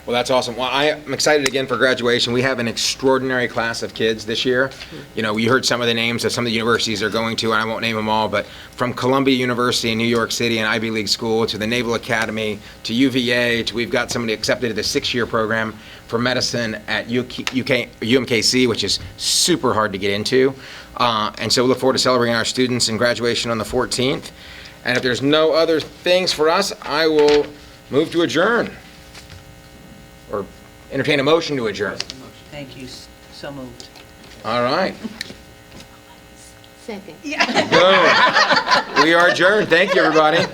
Well, that's awesome. Well, I'm excited again for graduation. We have an extraordinary class of kids this year. You know, you heard some of the names of some of the universities they're going to, and I won't name them all, but from Columbia University in New York City, an Ivy League school, to the Naval Academy, to UVA, to we've got somebody accepted to the 6-year program for medicine at UMKC, which is super hard to get into. And so we look forward to celebrating our students in graduation on the 14th. And if there's no other things for us, I will move to adjourn. Or entertain a motion to adjourn. Thank you. So moved. All right. Second. Boom. We are adjourned. Thank you, everybody.